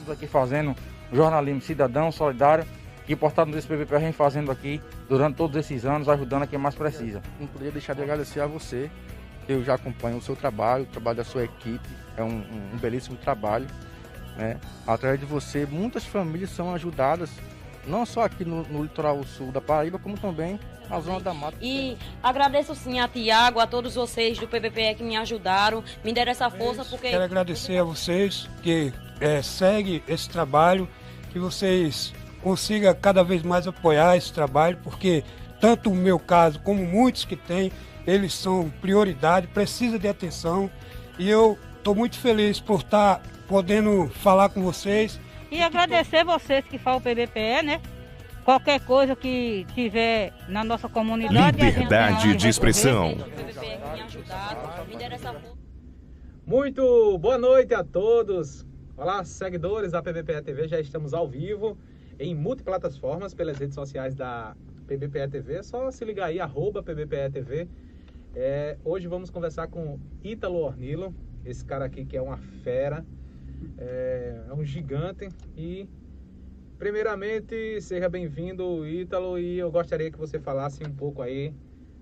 Estamos aqui fazendo jornalismo cidadão, solidário, e o Portal Notícias PBPE vem fazendo aqui durante todos esses anos, ajudando a quem mais precisa. Não poderia deixar de agradecer a você, que eu já acompanho o seu trabalho, o trabalho da sua equipe, é um belíssimo trabalho, né? Através de você, muitas famílias são ajudadas, não só aqui no litoral sul da Paraíba, como também na zona da mata. E agradeço sim a Tiago, a todos vocês do PBPE que me ajudaram, me deram essa força, porque... Quero agradecer a vocês que seguem esse trabalho, que vocês consigam cada vez mais apoiar esse trabalho, porque tanto o meu caso como muitos que têm, eles são prioridade, precisa de atenção, e eu estou muito feliz por estar podendo falar com vocês. E agradecer vocês que falam o PBPE, né? Qualquer coisa que tiver na nossa comunidade... Liberdade de expressão. Muito boa noite a todos. Olá, seguidores da PBPE TV. Já estamos ao vivo em multiplataformas pelas redes sociais da PBPE TV. É só se ligar aí, @PBPE TV. Hoje vamos conversar com Ítalo Ornilo, esse cara aqui que é uma fera, é um gigante. E primeiramente, seja bem-vindo, Ítalo, e eu gostaria que você falasse um pouco aí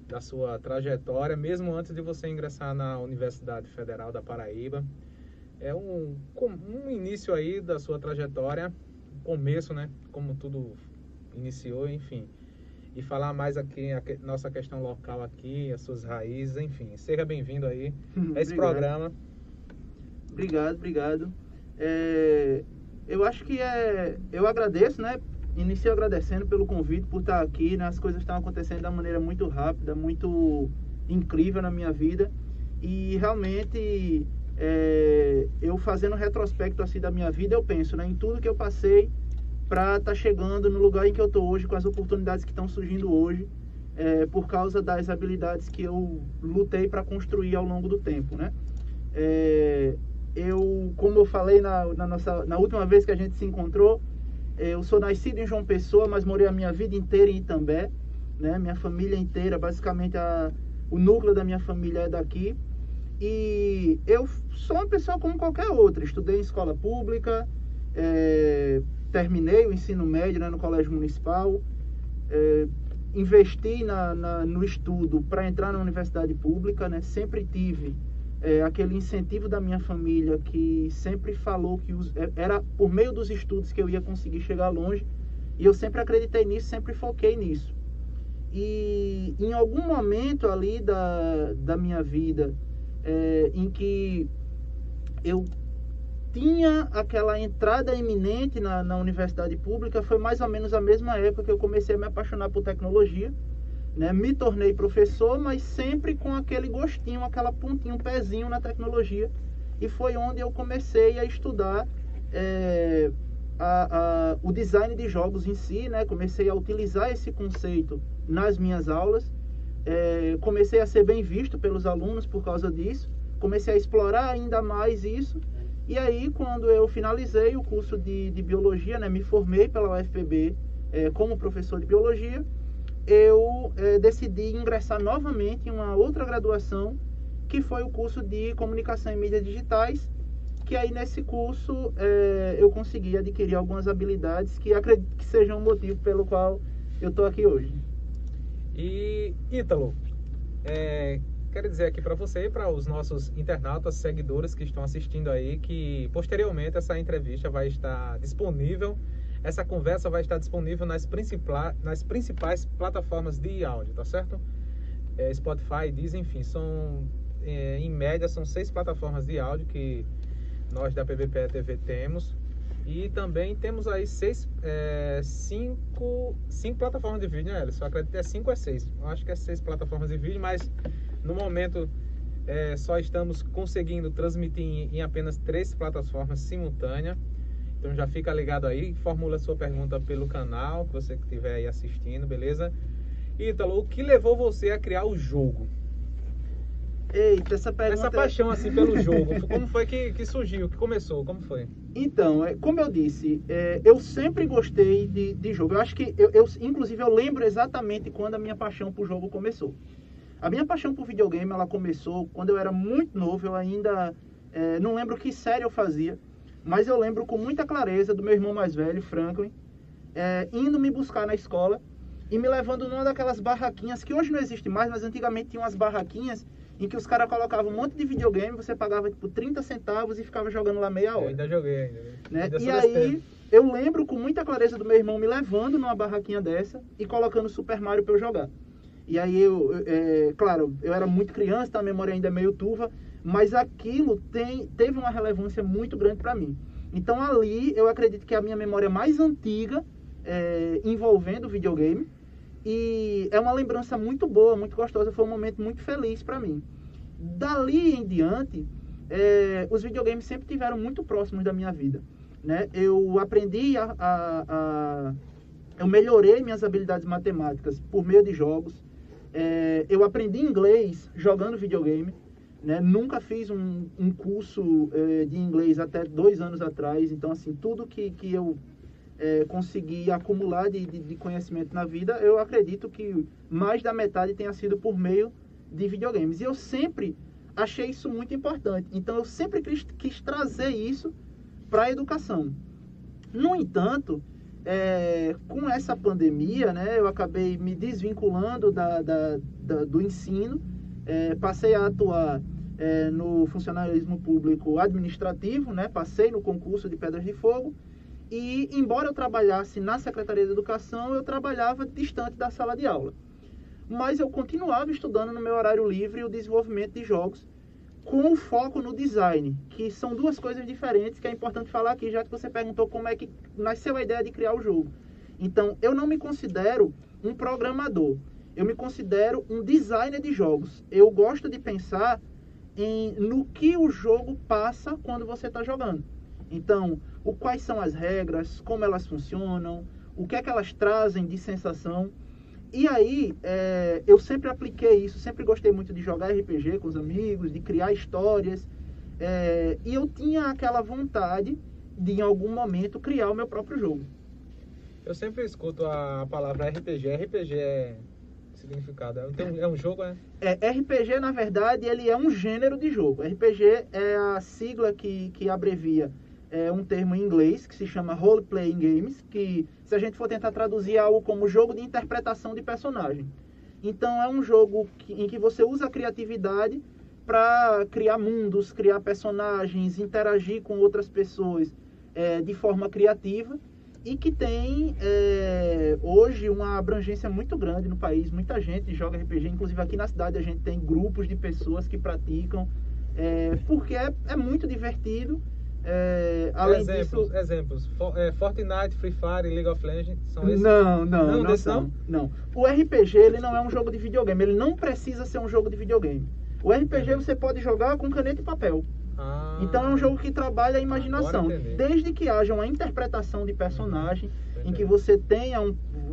da sua trajetória, mesmo antes de você ingressar na Universidade Federal da Paraíba. É um início aí da sua trajetória, começo, né? Como tudo iniciou, enfim. E falar mais aqui, a nossa questão local aqui, as suas raízes, enfim. Seja bem-vindo aí a esse programa. Obrigado. Eu acho que eu agradeço, né? Inicio agradecendo pelo convite, por estar aqui, né? As coisas estão acontecendo da maneira muito rápida, muito incrível na minha vida. E realmente, eu fazendo um retrospecto assim da minha vida, eu penso, né, em tudo que eu passei para estar chegando no lugar em que eu estou hoje, com as oportunidades que estão surgindo hoje, por causa das habilidades que eu lutei para construir ao longo do tempo, né? Como eu falei na última vez que a gente se encontrou, eu sou nascido em João Pessoa, mas morei a minha vida inteira em Itambé, né? Minha família inteira, basicamente o núcleo da minha família é daqui. E eu sou uma pessoa como qualquer outra. Estudei em escola pública, terminei o ensino médio, né, no colégio municipal, investi no estudo para entrar na universidade pública, né? Sempre tive aquele incentivo da minha família, que sempre falou que era por meio dos estudos que eu ia conseguir chegar longe, e eu sempre acreditei nisso, sempre foquei nisso. E em algum momento ali da minha vida, em que eu tinha aquela entrada iminente na universidade pública, foi mais ou menos a mesma época que eu comecei a me apaixonar por tecnologia, né? Me tornei professor, mas sempre com aquele gostinho, aquela pontinha, um pezinho na tecnologia, e foi onde eu comecei a estudar o design de jogos em si, né? Comecei a utilizar esse conceito nas minhas aulas, comecei a ser bem visto pelos alunos por causa disso, comecei a explorar ainda mais isso. E aí, quando eu finalizei o curso de biologia, né, me formei pela UFPB como professor de biologia, eu decidi ingressar novamente em uma outra graduação, que foi o curso de comunicação e mídias digitais, que aí nesse curso eu consegui adquirir algumas habilidades que acredito que sejam o motivo pelo qual eu estou aqui hoje. E Ítalo, quero dizer aqui para você e para os nossos internautas, seguidores que estão assistindo aí, que posteriormente essa entrevista vai estar disponível, essa conversa vai estar disponível nas principais plataformas de áudio, tá certo? Spotify, Deezer, enfim, em média são 6 plataformas de áudio que nós da PBPE TV temos. E também temos aí 5 plataformas de vídeo, né, Ellison? Eu acredito que é 5 ou 6. Eu acho que é 6 plataformas de vídeo, mas no momento só estamos conseguindo transmitir em apenas 3 plataformas simultâneas. Então já fica ligado aí, formula sua pergunta pelo canal, que você estiver aí assistindo, beleza? Ítalo, o que levou você a criar o jogo? Eita, essa pergunta... Essa paixão assim pelo jogo, como foi que surgiu, que começou, como foi? Então, como eu disse, eu sempre gostei de jogo. Eu acho que, inclusive, eu lembro exatamente quando a minha paixão por jogo começou. A minha paixão por videogame, ela começou quando eu era muito novo. Eu ainda não lembro que série eu fazia, mas eu lembro com muita clareza do meu irmão mais velho, Franklin, indo me buscar na escola e me levando numa daquelas barraquinhas, que hoje não existe mais, mas antigamente tinha umas barraquinhas em que os caras colocavam um monte de videogame, você pagava tipo 30 centavos e ficava jogando lá meia hora. Eu ainda joguei, né? E aí, eu lembro com muita clareza do meu irmão me levando numa barraquinha dessa e colocando Super Mario pra eu jogar. E aí, claro, eu era muito criança, então a memória ainda é meio turva, mas aquilo teve uma relevância muito grande pra mim. Então ali, eu acredito que é a minha memória mais antiga envolvendo videogame. E é uma lembrança muito boa, muito gostosa, foi um momento muito feliz para mim. Dali em diante, os videogames sempre estiveram muito próximos da minha vida, né? Eu aprendi eu melhorei minhas habilidades matemáticas por meio de jogos. Eu aprendi inglês jogando videogame, né? Nunca fiz um curso de inglês até 2 anos atrás, então assim, tudo que eu consegui acumular de conhecimento na vida, eu acredito que mais da metade tenha sido por meio de videogames. E eu sempre achei isso muito importante. Então eu sempre quis trazer isso para a educação. No entanto, com essa pandemia, né, eu acabei me desvinculando do ensino, passei a atuar no funcionalismo público administrativo, né, passei no concurso de Pedras de Fogo. E, embora eu trabalhasse na Secretaria de Educação, eu trabalhava distante da sala de aula. Mas eu continuava estudando no meu horário livre o desenvolvimento de jogos, com foco no design, que são 2 coisas diferentes, que é importante falar aqui, já que você perguntou como é que nasceu a ideia de criar o jogo. Então, eu não me considero um programador, eu me considero um designer de jogos. Eu gosto de pensar no que o jogo passa quando você está jogando. Então, quais são as regras, como elas funcionam, o que é que elas trazem de sensação. E aí, eu sempre apliquei isso, sempre gostei muito de jogar RPG com os amigos, de criar histórias. E eu tinha aquela vontade de, em algum momento, criar o meu próprio jogo. Eu sempre escuto a palavra RPG. RPG é significado? É um jogo, RPG, na verdade, ele é um gênero de jogo. RPG é a sigla que abrevia um termo em inglês que se chama Role Playing Games, que se a gente for tentar traduzir algo como jogo de interpretação de personagem. Então é um jogo em que você usa a criatividade para criar mundos, criar personagens, interagir com outras pessoas de forma criativa e que tem hoje uma abrangência muito grande no país. Muita gente joga RPG, inclusive aqui na cidade a gente tem grupos de pessoas que praticam, porque é muito divertido. Além exemplos. Fortnite, Free Fire, League of Legends são esses? Não são. O RPG ele não é um jogo de videogame, ele não precisa ser um jogo de videogame. O RPG você pode jogar com caneta e papel. Então é um jogo que trabalha a imaginação, desde que haja uma interpretação de personagem, em que você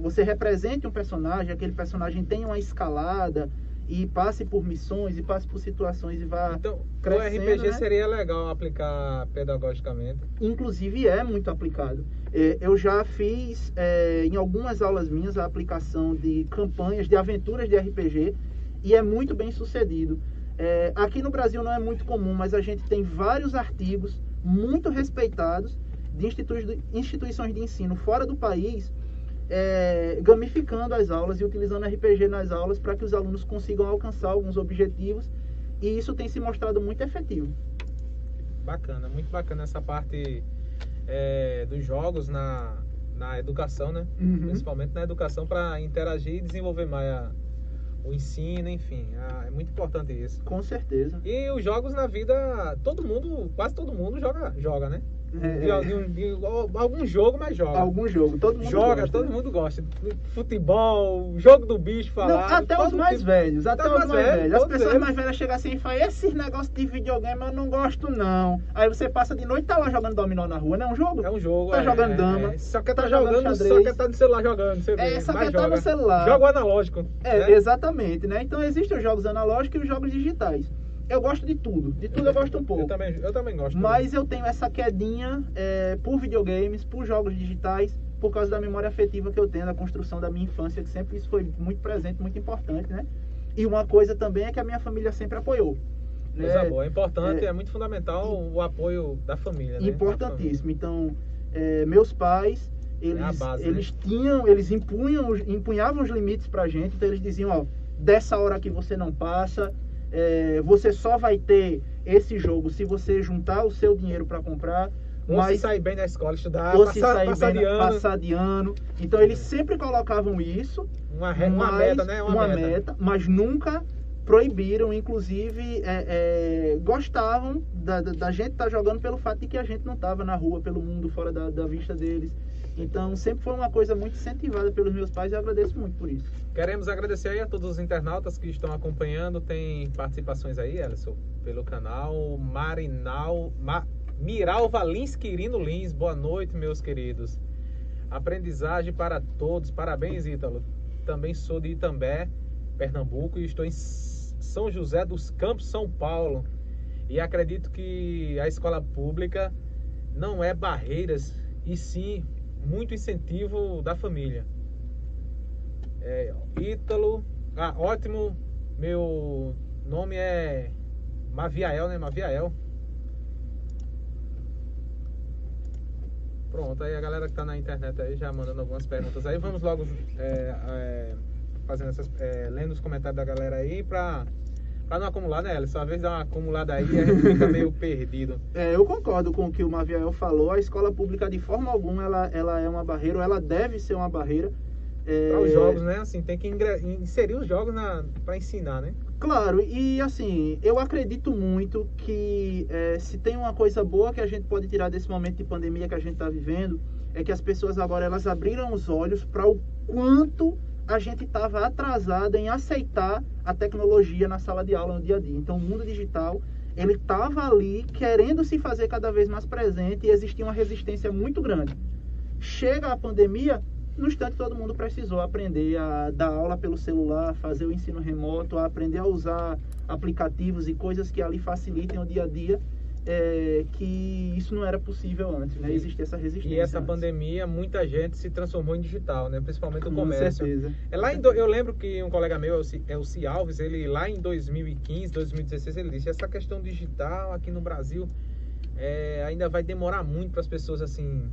você represente um personagem, aquele personagem tenha uma escalada e passe por missões e passe por situações e vá então, crescendo, o RPG né? seria legal aplicar pedagogicamente. Inclusive é muito aplicado. Eu já fiz em algumas aulas minhas a aplicação de campanhas, de aventuras de RPG, e é muito bem sucedido. Aqui no Brasil não é muito comum, mas a gente tem vários artigos muito respeitados de instituições de ensino fora do país, gamificando as aulas e utilizando RPG nas aulas para que os alunos consigam alcançar alguns objetivos, e isso tem se mostrado muito efetivo. Bacana, muito bacana essa parte dos jogos na educação, né? Principalmente na educação, para interagir e desenvolver mais o ensino, enfim, é muito importante isso. Com certeza. E os jogos na vida, quase todo mundo joga, né? Algum jogo, mas joga. Algum jogo, todo mundo joga, gosta, todo mundo gosta. Futebol, jogo do bicho falado. Não, até os mais velhos, As pessoas eles. mais velhas chegam assim e falam: esses negócios de videogame eu não gosto não. Aí você passa de noite e tá lá jogando dominó na rua, não é um jogo? É um jogo, tá jogando dama. Só que tá jogando, só que tá no celular jogando, você vê. Só que tá no celular. Jogo analógico. Né? Exatamente, né? Então existem os jogos analógicos e os jogos digitais. Eu gosto de tudo eu gosto um pouco. Eu também gosto. Mas eu tenho essa quedinha por videogames, por jogos digitais, por causa da memória afetiva que eu tenho, da construção da minha infância, que sempre isso foi muito presente, muito importante, né? E uma coisa também é que a minha família sempre apoiou. Coisa boa, é importante, é muito fundamental o apoio da família, né? Importantíssimo. Então, meus pais, eles empunhavam os limites pra gente, então eles diziam, ó, dessa hora aqui você não passa, você só vai ter esse jogo se você juntar o seu dinheiro para comprar. Ou se sair bem na escola, estudar, passar de ano. Então eles sempre colocavam isso, uma meta, né? Uma meta, mas nunca proibiram. Inclusive gostavam da gente estar jogando pelo fato de que a gente não estava na rua, pelo mundo fora da vista deles. Então sempre foi uma coisa muito incentivada pelos meus pais, e eu agradeço muito por isso. Queremos agradecer aí a todos os internautas que estão acompanhando. Tem participações aí, Ellison, pelo canal. Miral Valins Quirino Lins, boa noite, meus queridos. Aprendizagem para todos, parabéns, Ítalo. Também sou de Itambé, Pernambuco, e estou em São José dos Campos, São Paulo. E acredito que a escola pública não é barreiras, e sim muito incentivo da família. Ítalo, ótimo, meu nome é Maviael, né? Maviael. Pronto, aí a galera que tá na internet aí já mandando algumas perguntas aí. Vamos logo fazendo lendo os comentários da galera aí pra não acumular, né, Ellison? Às vezes dá uma acumulada aí e a gente fica meio perdido. Eu concordo com o que o Maviael falou. A escola pública, de forma alguma, ela é uma barreira, ou ela deve ser uma barreira. Para os jogos, né? Assim, tem que inserir os jogos para ensinar, né? Claro, e assim, eu acredito muito que se tem uma coisa boa que a gente pode tirar desse momento de pandemia que a gente está vivendo, é que as pessoas agora elas abriram os olhos para o quanto a gente estava atrasada em aceitar a tecnologia na sala de aula, no dia a dia. Então o mundo digital, ele estava ali querendo se fazer cada vez mais presente, e existia uma resistência muito grande. Chega a pandemia, no instante todo mundo precisou aprender a dar aula pelo celular, fazer o ensino remoto, a aprender a usar aplicativos e coisas que ali facilitem o dia a dia, que isso não era possível antes, né? Existia essa resistência. E essa pandemia, muita gente se transformou em digital, né? Principalmente o comércio. Com certeza. Eu lembro que um colega meu, o C. Alves, ele lá em 2015, 2016, ele disse: essa questão digital aqui no Brasil ainda vai demorar muito para as pessoas, assim...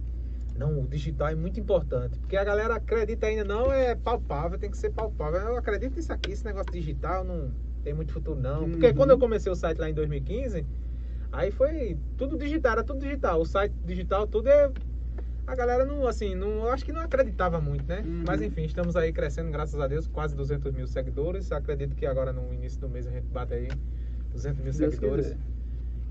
Não, o digital é muito importante, porque a galera acredita ainda, não é palpável, tem que ser palpável. Eu acredito nisso aqui, esse negócio digital, não tem muito futuro não. Porque quando eu comecei o site lá em 2015, aí foi tudo digital, era tudo digital. O site digital, tudo é... A galera não, assim, não, acho que não acreditava muito, né? Mas enfim, estamos aí crescendo, graças a Deus, quase 200 mil seguidores. Acredito que agora no início do mês a gente bate aí 200 mil seguidores. Quiser.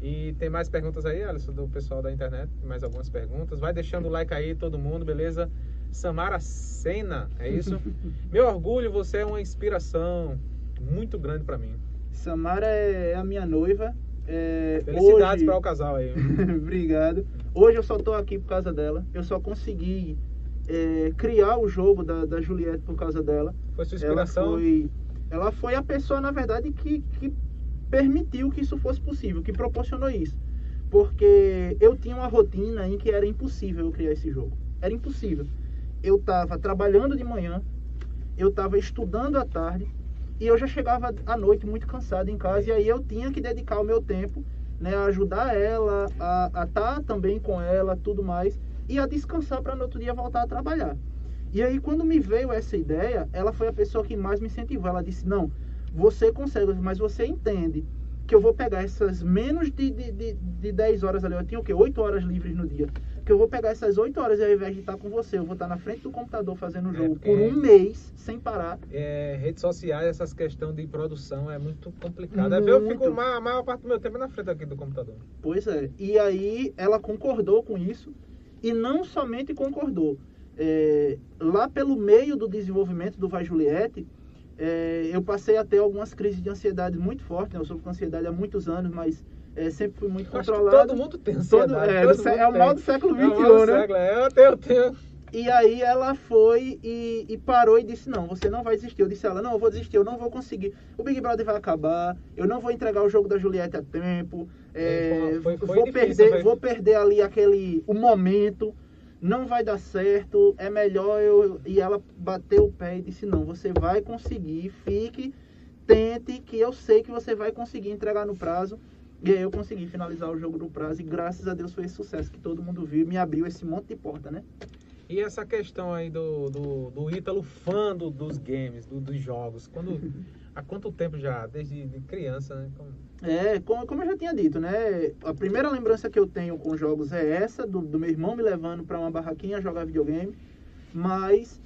E tem mais perguntas aí, Alisson, do pessoal da internet. Tem mais algumas perguntas. Vai deixando o like aí, todo mundo, beleza? Samara Sena, é isso? Meu orgulho, você é uma inspiração muito grande pra mim. Samara é a minha noiva. Felicidades hoje... para o casal aí. Obrigado. Hoje eu só tô aqui por causa dela. Eu só consegui criar o jogo da Juliette por causa dela. Foi sua inspiração? Ela foi a pessoa, na verdade, que permitiu que isso fosse possível, que proporcionou isso. Porque eu tinha uma rotina em que era impossível eu criar esse jogo. Era impossível. Eu estava trabalhando de manhã, eu estava estudando à tarde, e eu já chegava à noite muito cansado em casa, e aí eu tinha que dedicar o meu tempo, né, a ajudar ela, a estar também com ela, tudo mais, e a descansar para no outro dia voltar a trabalhar. E aí quando me veio essa ideia, ela foi a pessoa que mais me incentivou. Ela disse, não, você consegue, mas você entende que eu vou pegar essas menos de 10 horas ali, eu tinha o quê? 8 horas livres no dia. Que eu vou pegar essas 8 horas e ao invés de estar com você, eu vou estar na frente do computador fazendo o jogo por um mês, sem parar. Redes sociais, essas questões de produção é muito complicada. Eu fico a maior parte do meu tempo na frente aqui do computador. Pois é. E aí ela concordou com isso, e não somente concordou. Lá pelo meio do desenvolvimento do Vai Juliette, eu passei a ter algumas crises de ansiedade muito fortes, né? Eu sofro com ansiedade há muitos anos, mas sempre fui muito controlado. Todo mundo tem ansiedade. É o mal do século XXI, né? Eu tenho. E aí ela foi e parou e disse, não, você não vai desistir. Eu disse a ela, não, eu vou desistir, eu não vou conseguir. O Big Brother vai acabar, eu não vou entregar o jogo da Juliette a tempo, vou perder ali o momento, não vai dar certo, é melhor eu... E ela bateu o pé e disse, não, você vai conseguir, tente, que eu sei que você vai conseguir entregar no prazo. E aí eu consegui finalizar o jogo no prazo e graças a Deus foi esse sucesso que todo mundo viu e me abriu esse monte de porta, né? E essa questão aí do Ítalo fã dos games, dos jogos, há quanto tempo já? Desde criança, né? Como eu já tinha dito, né? A primeira lembrança que eu tenho com jogos é essa, do meu irmão me levando para uma barraquinha jogar videogame, mas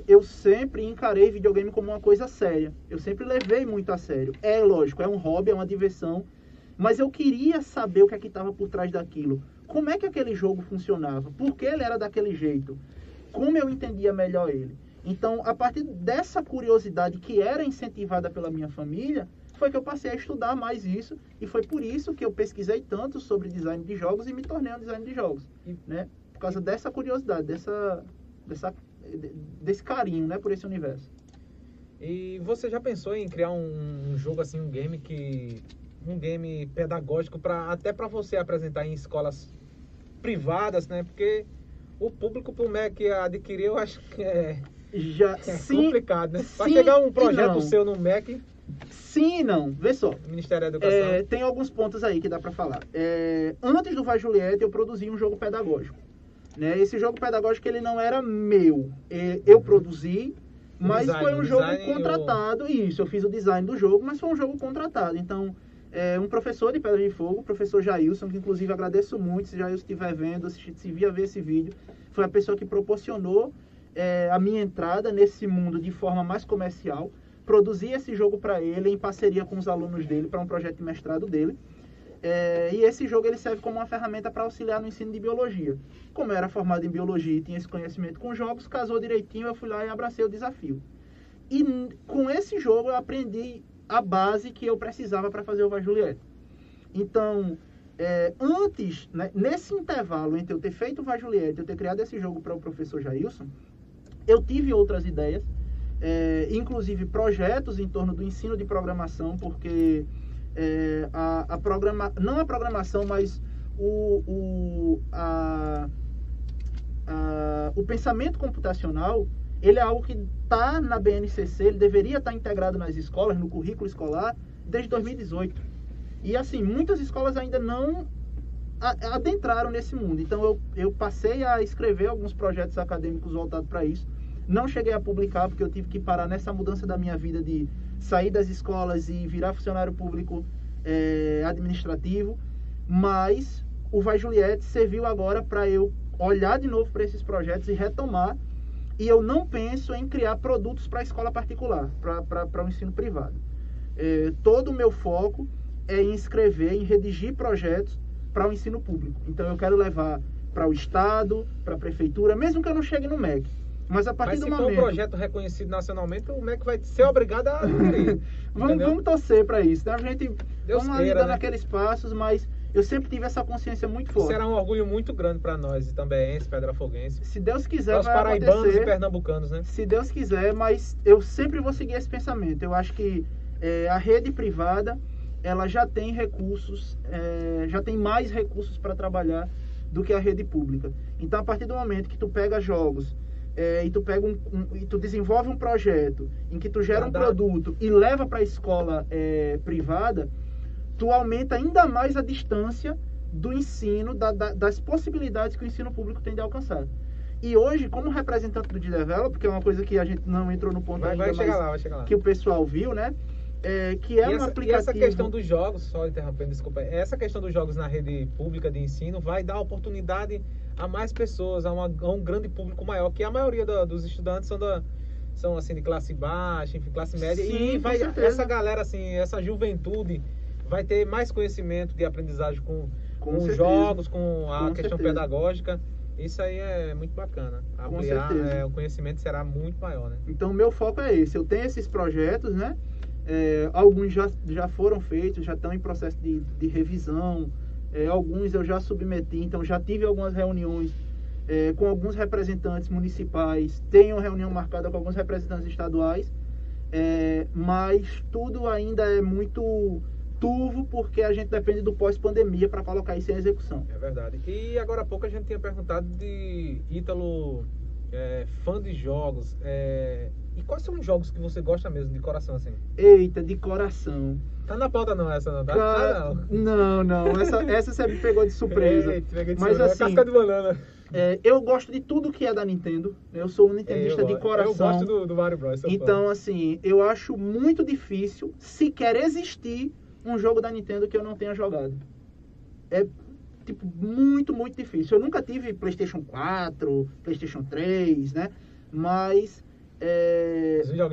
eu sempre encarei videogame como uma coisa séria. Eu sempre levei muito a sério. É lógico, é um hobby, é uma diversão, mas eu queria saber o que é que estava por trás daquilo. Como é que aquele jogo funcionava? Por que ele era daquele jeito? Como eu entendia melhor ele? Então, a partir dessa curiosidade que era incentivada pela minha família, foi que eu passei a estudar mais isso. E foi por isso que eu pesquisei tanto sobre design de jogos e me tornei um designer de jogos. Né? Por causa dessa curiosidade, desse carinho, né, por esse universo. E você já pensou em criar um jogo assim, um game pedagógico até para você apresentar em escolas privadas, né? Porque o público pro MEC adquirir, eu acho que é complicado, né? Para chegar um projeto seu no MEC... Sim e não. Vê só. Ministério da Educação. Tem alguns pontos aí que dá para falar. Antes do Vai Juliette, eu produzi um jogo pedagógico. Né? Esse jogo pedagógico, ele não era meu. Eu produzi, mas foi um jogo contratado. Isso, eu fiz o design do jogo, mas foi um jogo contratado. Então... um professor de Pedra de Fogo, o professor Jailson, que inclusive agradeço muito, se Jailson estiver vendo, se vir a ver esse vídeo, foi a pessoa que proporcionou a minha entrada nesse mundo de forma mais comercial, produzi esse jogo para ele em parceria com os alunos dele, para um projeto de mestrado dele, e esse jogo ele serve como uma ferramenta para auxiliar no ensino de biologia. Como eu era formado em biologia e tinha esse conhecimento com jogos, casou direitinho, eu fui lá e abracei o desafio. E com esse jogo eu aprendi a base que eu precisava para fazer o Vai Juliette. Então, antes, né, nesse intervalo entre eu ter feito o Vai Juliette e eu ter criado esse jogo para o professor Jailson, eu tive outras ideias, inclusive projetos em torno do ensino de programação, porque não a programação, mas o pensamento computacional, ele é algo que está na BNCC, ele deveria estar integrado nas escolas, no currículo escolar, desde 2018. E assim, muitas escolas ainda não adentraram nesse mundo. Então eu passei a escrever alguns projetos acadêmicos voltados para isso. Não cheguei a publicar, porque eu tive que parar nessa mudança da minha vida de sair das escolas e virar funcionário público administrativo, mas o Vai Juliette serviu agora para eu olhar de novo para esses projetos e retomar, e eu não penso em criar produtos para a escola particular, para o ensino privado. Todo o meu foco é em escrever, em redigir projetos para o ensino público. Então eu quero levar para o Estado, para a Prefeitura, mesmo que eu não chegue no MEC. Mas a partir do momento... Mas se for um projeto reconhecido nacionalmente, o MEC vai ser obrigado a aderir. vamos torcer para isso, né? A gente vamos ali dando né? aqueles passos, mas eu sempre tive essa consciência muito forte. Será um orgulho muito grande para nós, também, pedrafoguenses. Se Deus quiser, Os vai paraibanos acontecer. e pernambucanos, né? Se Deus quiser, mas eu sempre vou seguir esse pensamento. Eu acho que a rede privada, ela já tem recursos, já tem mais recursos para trabalhar do que a rede pública. Então, a partir do momento que tu pega jogos e tu pega e tu desenvolve um projeto em que tu gera um produto e leva para a escola privada, tu aumenta ainda mais a distância do ensino, das possibilidades que o ensino público tem de alcançar. E hoje, como representante do D-Develop, que é uma coisa que a gente não entrou no ponto ainda, vai chegar lá. Que o pessoal viu, né? Que é um aplicativo... E essa questão dos jogos, só interrompendo, desculpa, essa questão dos jogos na rede pública de ensino vai dar oportunidade a mais pessoas, a um grande público maior, que a maioria dos estudantes são assim, de classe baixa, enfim, classe média. Sim, e vai, essa galera, assim, essa juventude vai ter mais conhecimento de aprendizagem com os jogos, com a questão pedagógica. Isso aí é muito bacana. Ampliar, o conhecimento será muito maior, né? Então, o meu foco é esse. Eu tenho esses projetos, né? Alguns já foram feitos, já estão em processo de revisão. Alguns eu já submeti, então já tive algumas reuniões com alguns representantes municipais. Tenho reunião marcada com alguns representantes estaduais. Mas tudo ainda é muito turvo, porque a gente depende do pós-pandemia para colocar isso em execução. É verdade. E agora há pouco a gente tinha perguntado de Ítalo, fã de jogos. E quais são os jogos que você gosta mesmo, de coração, assim? Eita, de coração. Tá na pauta não, essa não, tá? Cara, não. Essa você me pegou de surpresa. Mas assim, casca de banana. Eu gosto de tudo que é da Nintendo. Eu sou um nintendista de coração. Eu gosto do Mario Bros. Então, assim, eu acho muito difícil sequer existir um jogo da Nintendo que eu não tenha jogado. É, tipo, muito, muito difícil. Eu nunca tive PlayStation 4, PlayStation 3, né? Mas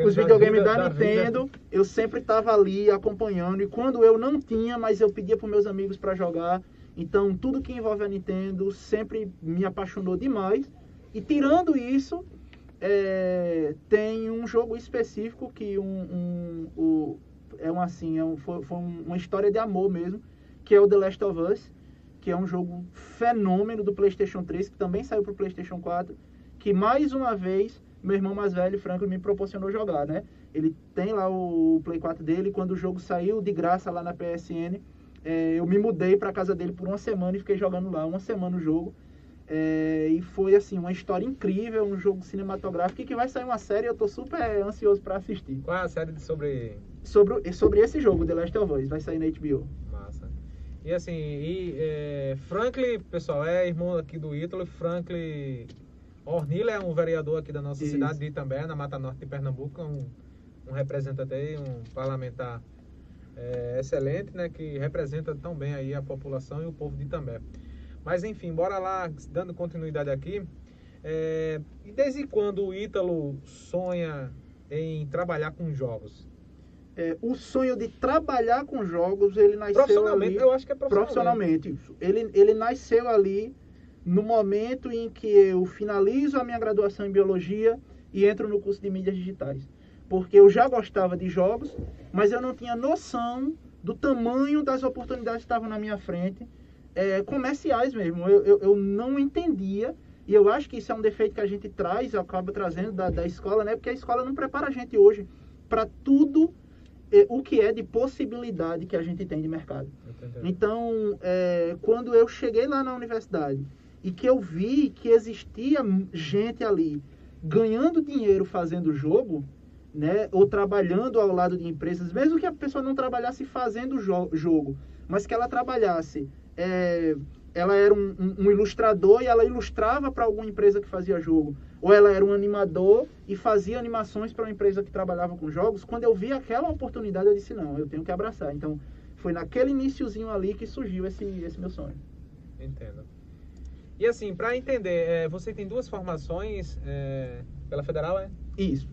os videogames da Nintendo, eu sempre estava ali acompanhando. E quando eu não tinha, mas eu pedia para meus amigos para jogar. Então, tudo que envolve a Nintendo sempre me apaixonou demais. E tirando isso, tem um jogo específico que foi uma história de amor mesmo, que é o The Last of Us, que é um jogo fenômeno do PlayStation 3, que também saiu para o PlayStation 4, que mais uma vez meu irmão mais velho, Franklin, me proporcionou jogar, né? Ele tem lá o Play 4 dele, e quando o jogo saiu de graça lá na PSN, eu me mudei para casa dele por uma semana e fiquei jogando lá uma semana o jogo. E foi assim, uma história incrível, um jogo cinematográfico, e que vai sair uma série, eu tô super ansioso para assistir. Qual é a série sobre esse jogo, The Last of Us, vai sair na HBO. Massa. E assim, Franklin, pessoal, é irmão aqui do Ítalo. Franklin Ornila é um vereador aqui da nossa cidade de Itambé, na Mata Norte de Pernambuco, um representante aí, um parlamentar excelente, né, que representa tão bem aí a população e o povo de Itambé. Mas enfim, bora lá, dando continuidade aqui. E desde quando o Ítalo sonha em trabalhar com jogos? O sonho de trabalhar com jogos, ele nasceu ali... Eu acho que é profissionalmente. Isso. Ele nasceu ali no momento em que eu finalizo a minha graduação em Biologia e entro no curso de Mídias Digitais. Porque eu já gostava de jogos, mas eu não tinha noção do tamanho das oportunidades que estavam na minha frente, comerciais mesmo. Eu não entendia, e eu acho que isso é um defeito que a gente acaba trazendo da escola, né? Porque a escola não prepara a gente hoje para tudo o que é de possibilidade que a gente tem de mercado. Então, quando eu cheguei lá na universidade e que eu vi que existia gente ali ganhando dinheiro fazendo jogo, né, ou trabalhando ao lado de empresas, mesmo que a pessoa não trabalhasse fazendo jogo, mas que ela trabalhasse ela era um ilustrador e ela ilustrava para alguma empresa que fazia jogo. Ou ela era um animador e fazia animações para uma empresa que trabalhava com jogos. Quando eu vi aquela oportunidade, eu disse, não, eu tenho que abraçar. Então, foi naquele iniciozinho ali que surgiu esse meu sonho. Entendo. E assim, para entender, você tem 2 formações pela Federal, é? Isso.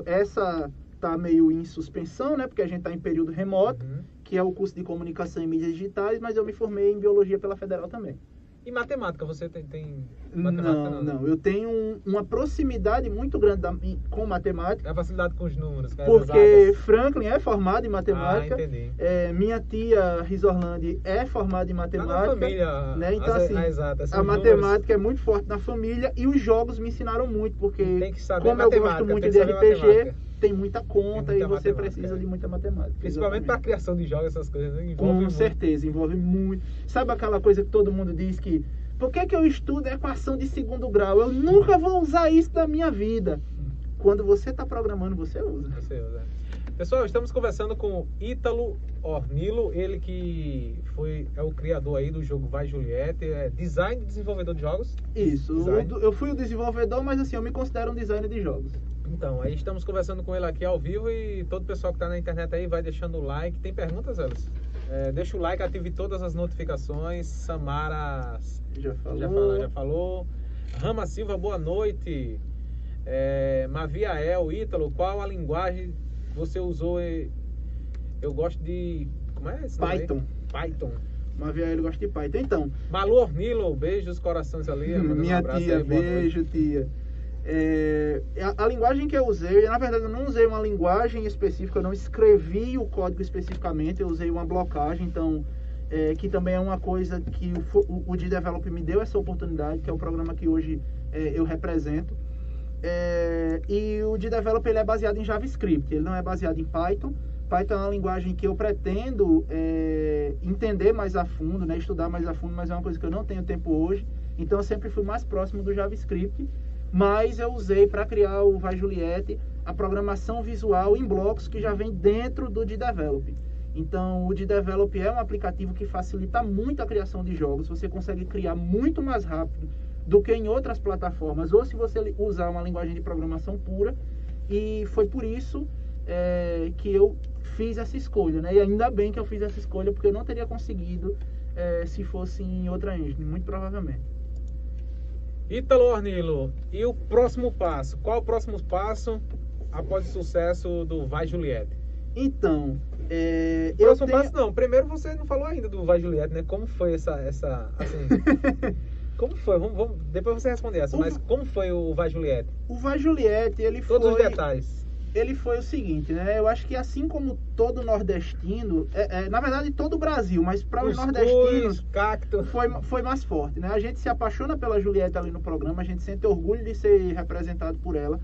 Essa tá meio em suspensão, né? Porque a gente tá em período remoto, que é o curso de comunicação e mídias digitais, mas eu me formei em biologia pela Federal também. E matemática, você tem matemática? Não. Eu tenho uma proximidade muito grande com matemática. É a facilidade com os números, cara. Porque Franklin é formado em matemática. Entendi. Minha tia Rizorlandi é formada em matemática. Tá na família, né? Então, assim, a matemática é muito forte na família e os jogos me ensinaram muito, porque tem que saber como eu gosto muito de RPG, tem muita conta e você precisa de muita matemática. Principalmente para a criação de jogos, essas coisas. Com certeza, envolve muito. Sabe aquela coisa que todo mundo diz que por que eu estudo equação de segundo grau? Eu nunca vou usar isso na minha vida. Quando você está programando, você usa. Pessoal, estamos conversando com Ítalo Ornilo, ele que é o criador aí do jogo Vai Juliette, é design e desenvolvedor de jogos? Isso, eu fui o desenvolvedor, mas assim, eu me considero um designer de jogos. Então, aí estamos conversando com ele aqui ao vivo e todo o pessoal que está na internet aí vai deixando o like. Tem perguntas, Elas? Deixa o like, ative todas as notificações. Samara já falou. Rama Silva, boa noite. Maviael, Ítalo, qual a linguagem você usou? Eu gosto de... Como é esse nome? Python. Maviael gosta de Python. Então, Malu Ornilo, beijos, corações ali. Minha um tia, aí, beijo, tia. A linguagem que eu usei, na verdade eu não usei uma linguagem específica, eu não escrevi o código especificamente, eu usei uma blocagem, então que também é uma coisa que o D-Develop me deu essa oportunidade, que é o programa que hoje eu represento. E o D-Develop ele é baseado em JavaScript, ele não é baseado em Python. Python é uma linguagem que eu pretendo entender mais a fundo, né, estudar mais a fundo, mas é uma coisa que eu não tenho tempo hoje, então eu sempre fui mais próximo do JavaScript. Mas eu usei para criar o Vai Juliette a programação visual em blocos que já vem dentro do D-Develop. Então, o D-Develop é um aplicativo que facilita muito a criação de jogos. Você consegue criar muito mais rápido do que em outras plataformas, ou se você usar uma linguagem de programação pura. E foi por isso que eu fiz essa escolha, né? E ainda bem que eu fiz essa escolha, porque eu não teria conseguido se fosse em outra engine, muito provavelmente. Ítalo Ornilo, e o próximo passo? Qual o próximo passo após o sucesso do Vai Juliette? Então, passo não. Primeiro você não falou ainda do Vai Juliette, né? Como foi essa assim... Como foi? Vamos, depois você responder essa, mas como foi o Vai Juliette? O Vai Juliette, ele foi... Todos os detalhes. Ele foi o seguinte, né? Eu acho que assim como todo nordestino, na verdade todo o Brasil, mas para os nordestinos foi mais forte, né? A gente se apaixona pela Juliette ali no programa, a gente sente orgulho de ser representado por ela,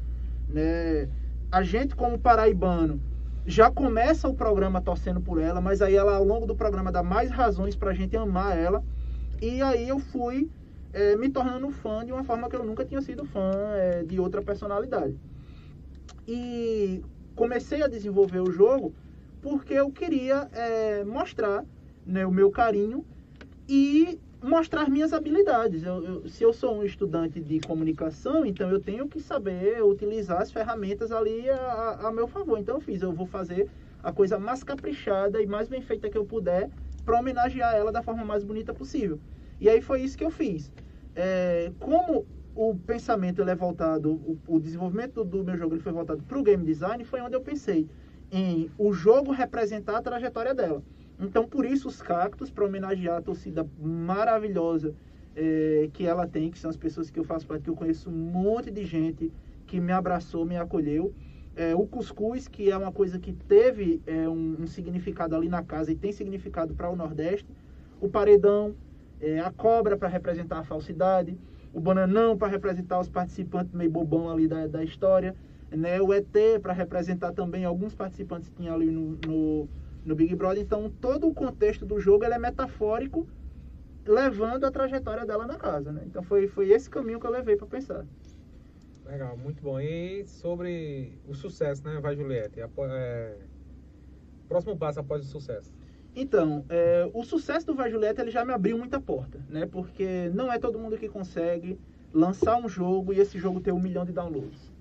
né? A gente como paraibano já começa o programa torcendo por ela, mas aí ela ao longo do programa dá mais razões pra gente amar ela, e aí eu fui me tornando fã de uma forma que eu nunca tinha sido fã de outra personalidade. E comecei a desenvolver o jogo porque eu queria mostrar, né, o meu carinho e mostrar minhas habilidades. Se eu sou um estudante de comunicação, então eu tenho que saber utilizar as ferramentas ali a meu favor. Então eu vou fazer a coisa mais caprichada e mais bem feita que eu puder para homenagear ela da forma mais bonita possível. E aí foi isso que eu fiz. Como o pensamento ele é voltado, o desenvolvimento do meu jogo ele foi voltado para o game design, foi onde eu pensei em o jogo representar a trajetória dela. Então, por isso, os cactos, para homenagear a torcida maravilhosa que ela tem, que são as pessoas que eu faço parte, que eu conheço um monte de gente que me abraçou, me acolheu. O cuscuz, que é uma coisa que teve um significado ali na casa e tem significado para o Nordeste. O paredão, a cobra para representar a falsidade. O bananão para representar os participantes meio bobão ali da história, né? O ET para representar também alguns participantes que tinham ali no Big Brother. Então, todo o contexto do jogo ele é metafórico, levando a trajetória dela na casa, né? Então, foi esse caminho que eu levei para pensar. Legal, muito bom. E sobre o sucesso, né, Vai Juliette? Próximo passo após o sucesso? Então, o sucesso do Vai Julieta, ele já me abriu muita porta, né? Porque não é todo mundo que consegue lançar um jogo e esse jogo ter 1 milhão de downloads.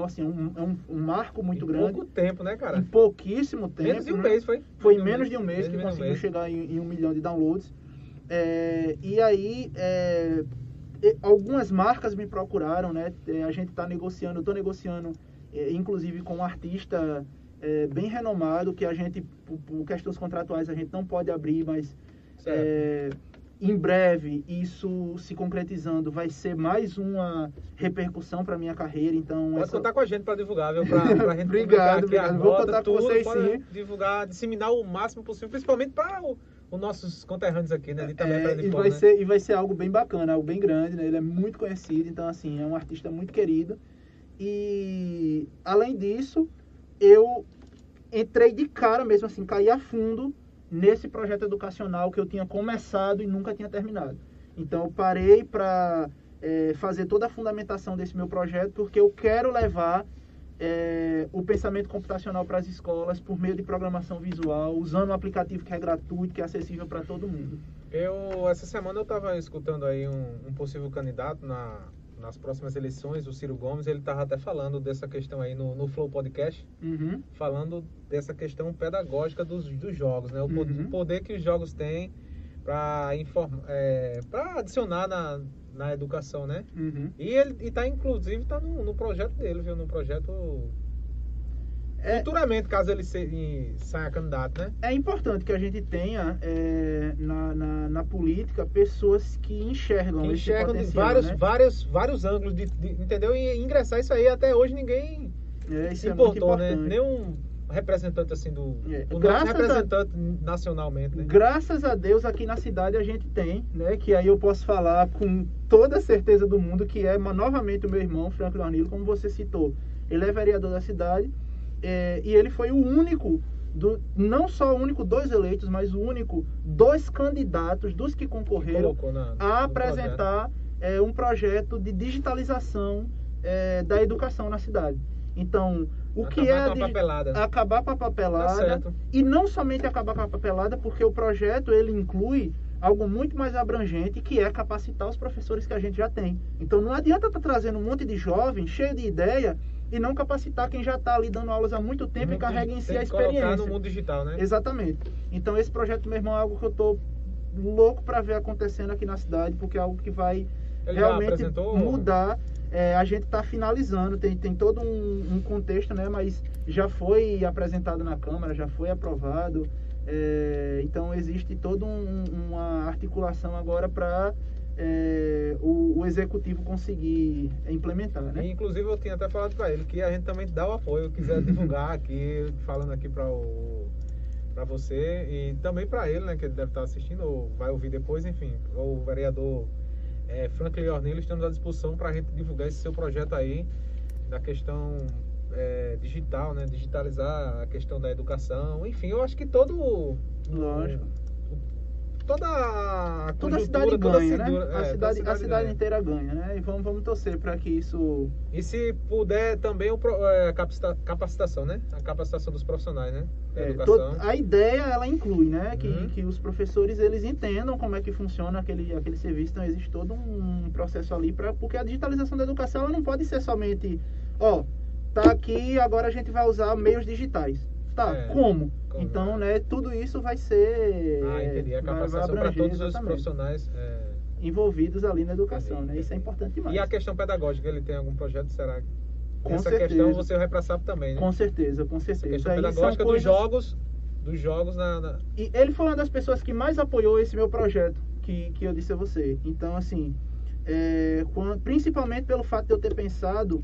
Assim, um marco muito grande. Em pouco tempo, né, cara? Em pouquíssimo tempo. Menos de um mês, foi? Foi em menos de um mês que conseguiu chegar em 1 milhão de downloads. E aí, algumas marcas me procuraram, né? A gente está negociando, eu estou negociando, inclusive com um artista bem renomado, que a gente, por questões contratuais, a gente não pode abrir, mas em breve, isso se concretizando, vai ser mais uma repercussão para minha carreira. Então, pode contar com a gente para divulgar, viu? Pra gente obrigado. Vou contar com vocês, sim. Divulgar, disseminar o máximo possível, principalmente para os nossos conterrâneos aqui, né? E vai ser algo bem bacana, algo bem grande, né? Ele é muito conhecido, então, assim, é um artista muito querido. E, além disso, eu entrei de cara mesmo, assim, caí a fundo nesse projeto educacional que eu tinha começado e nunca tinha terminado. Então, eu parei para fazer toda a fundamentação desse meu projeto, porque eu quero levar o pensamento computacional para as escolas por meio de programação visual, usando um aplicativo que é gratuito, que é acessível para todo mundo. Essa semana eu estava escutando aí um possível candidato nas próximas eleições, o Ciro Gomes, ele estava até falando dessa questão aí no Flow Podcast, falando dessa questão pedagógica dos jogos, né? O poder que os jogos têm para adicionar na educação, né? E ele inclusive está no projeto dele, viu? No projeto futuramente, caso ele saia candidato, né? É importante que a gente tenha na política pessoas que enxergam esse potencial, de vários ângulos, entendeu? E ingressar isso aí, até hoje ninguém se importou, né? Nenhum representante assim do representante nacionalmente, né? Graças a Deus aqui na cidade a gente tem, né? Que aí eu posso falar com toda a certeza do mundo que é novamente o meu irmão, Franklin Arnilo, como você citou. Ele é vereador da cidade. E ele foi o único, não só o único 2 eleitos, mas o único 2 candidatos dos que concorreram a apresentar um projeto de digitalização da educação na cidade. Então, acabar com a papelada, e não somente acabar com a papelada, porque o projeto ele inclui algo muito mais abrangente, que é capacitar os professores que a gente já tem. Então, não adianta estar trazendo um monte de jovem cheio de ideia e não capacitar quem já está ali dando aulas há muito tempo e carrega em si a experiência. Colocar no mundo digital, né? Exatamente. Então, esse projeto, meu irmão, é algo que eu estou louco para ver acontecendo aqui na cidade, porque é algo que vai realmente mudar. A gente está finalizando, tem todo um contexto, né? Mas já foi apresentado na Câmara, já foi aprovado. Então, existe toda uma articulação agora para o executivo conseguir implementar, né? Inclusive, eu tinha até falado para ele que a gente também dá o apoio, quiser divulgar aqui, falando aqui para você e também para ele, né? Que ele deve estar assistindo ou vai ouvir depois, enfim, o vereador Franklin Arnilo, estamos à disposição para a gente divulgar esse seu projeto aí, da questão digital, né? Digitalizar a questão da educação, enfim, eu acho que toda a cidade ganha, né? A cidade inteira ganha, né? E vamos torcer para que isso... E se puder também capacitação, né? A capacitação dos profissionais, né? A ideia, ela inclui, né? Que os professores, eles entendam como é que funciona aquele serviço. Então, existe todo um processo ali, porque a digitalização da educação, ela não pode ser somente... tá aqui, agora a gente vai usar meios digitais. Como? Então, né, tudo isso vai ser... entendi. A capacitação para todos os profissionais envolvidos ali na educação, né? Isso é importante demais. E a questão pedagógica, ele tem algum projeto, será? Essa questão você vai para SAP também, né? Com certeza. A questão pedagógica dos jogos E ele foi uma das pessoas que mais apoiou esse meu projeto, que eu disse a você. Então, assim, principalmente pelo fato de eu ter pensado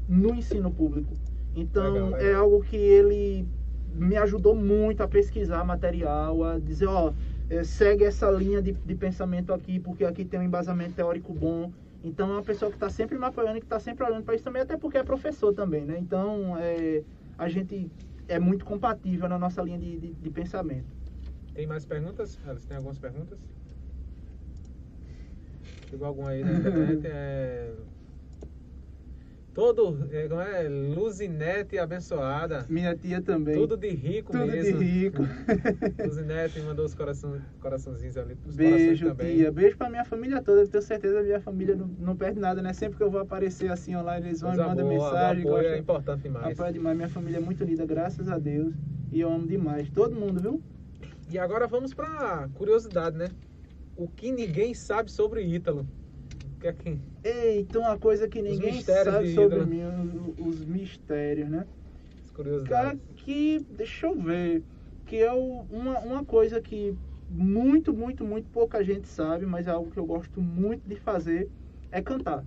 no ensino público. Então, legal. É algo que ele me ajudou muito a pesquisar material, a dizer, segue essa linha de pensamento aqui, porque aqui tem um embasamento teórico bom. Então, é uma pessoa que está sempre me apoiando e que está sempre olhando para isso também, até porque é professor também, né? Então, a gente é muito compatível na nossa linha de pensamento. Tem mais perguntas? Alice, tem algumas perguntas? Chegou alguma aí na internet? Como é? Luzinete abençoada. Minha tia também. Tudo de rico Tudo mesmo. de rico. Luzinete mandou os coraçãozinhos ali pros Beijo, corações também. tia. Beijo pra minha família toda. Eu tenho certeza que a minha família não perde nada, né? Sempre que eu vou aparecer assim online, eles vão e mandam mensagem. O apoio é importante demais. Apoio demais. Minha família é muito unida, graças a Deus. E eu amo demais. Todo mundo, viu? E agora vamos pra curiosidade, né? O que ninguém sabe sobre Ítalo. O que é que... Eita, uma coisa que ninguém mistérios sabe de sobre Ítalo. mim, os mistérios, né? As curiosidades. Cara, deixa eu ver, que é uma coisa que muito pouca gente sabe, mas é algo que eu gosto muito de fazer, é cantar.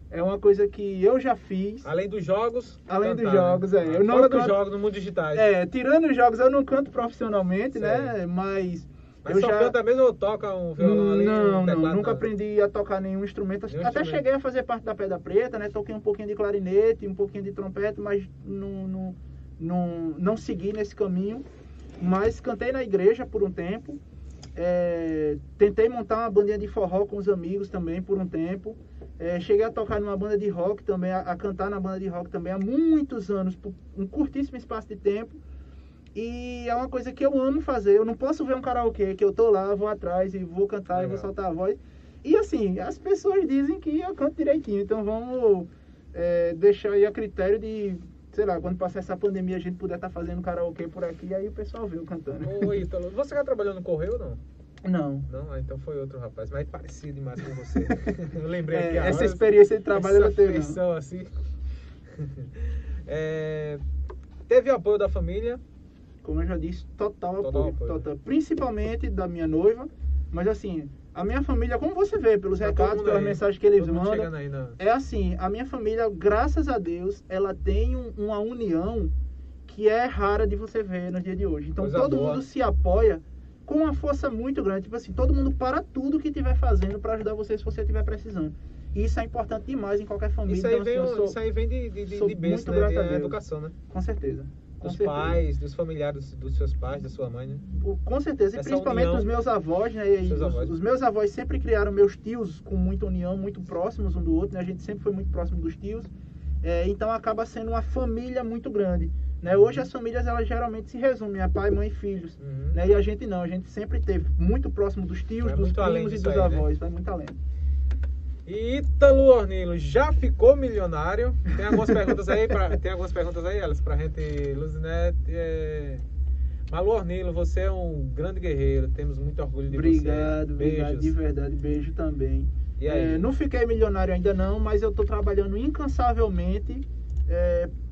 É uma coisa que eu já fiz. Além dos jogos. Além cantar, dos jogos, né? Eu não Fora canto, dos jogos, no mundo digitais. Tirando os jogos, eu não canto profissionalmente, Certo. né? Mas eu só canta mesmo ou toca um violão ali? Não, teclado, nunca aprendi a tocar nenhum instrumento. Até cheguei a fazer parte da Pedra Preta, né? Toquei um pouquinho de clarinete, um pouquinho de trompete, mas não segui nesse caminho. Mas cantei na igreja por um tempo. Tentei montar uma bandinha de forró com os amigos também por um tempo. Cheguei a tocar numa banda de rock também, a cantar na banda de rock também há muitos anos, por um curtíssimo espaço de tempo. E é uma coisa que eu amo fazer. Eu não posso ver um karaokê que eu tô lá, vou atrás e vou cantar e vou soltar a voz. E assim, as pessoas dizem que eu canto direitinho. Então vamos deixar aí a critério de, sei lá, quando passar essa pandemia a gente puder estar fazendo karaokê por aqui, aí o pessoal vê eu cantando. Ô, Ítalo, você já trabalhou no Correio ou não? Não. Não? Ah, então foi outro rapaz, mas parecido demais com você. Eu lembrei aqui essa experiência de trabalho eu tenho. Essa assim. Teve apoio da família? Como eu já disse, total apoio. Total. Principalmente da minha noiva. Mas assim, a minha família, como você vê, pelos recados, pelas mensagens que eles mandam, é assim, a minha família, graças a Deus, ela tem uma união que é rara de você ver no dia de hoje. Então todo mundo se apoia com uma força muito grande. Tipo assim, todo mundo para tudo que estiver fazendo para ajudar você se você estiver precisando. E isso é importante demais em qualquer família. Isso aí, então, isso aí vem de berço, né? De educação, né? Com certeza. Dos pais, dos familiares, dos seus pais, da sua mãe, né? Com certeza, e principalmente dos meus avós, né? Os meus avós sempre criaram meus tios com muita união, muito próximos um do outro, né? A gente sempre foi muito próximo dos tios, então acaba sendo uma família muito grande, né? Hoje as famílias, elas geralmente se resumem a pai, mãe e filhos, né? E a gente não, a gente sempre teve muito próximo dos tios, dos primos e dos avós, vai muito além. E Ítalo Ornilo já ficou milionário? Tem algumas perguntas aí, Elas, pra gente, Luzinete. Malu Ornilo, você é um grande guerreiro, temos muito orgulho de você. Obrigado, de verdade, beijo também. E aí? Não fiquei milionário ainda não, mas eu tô trabalhando incansavelmente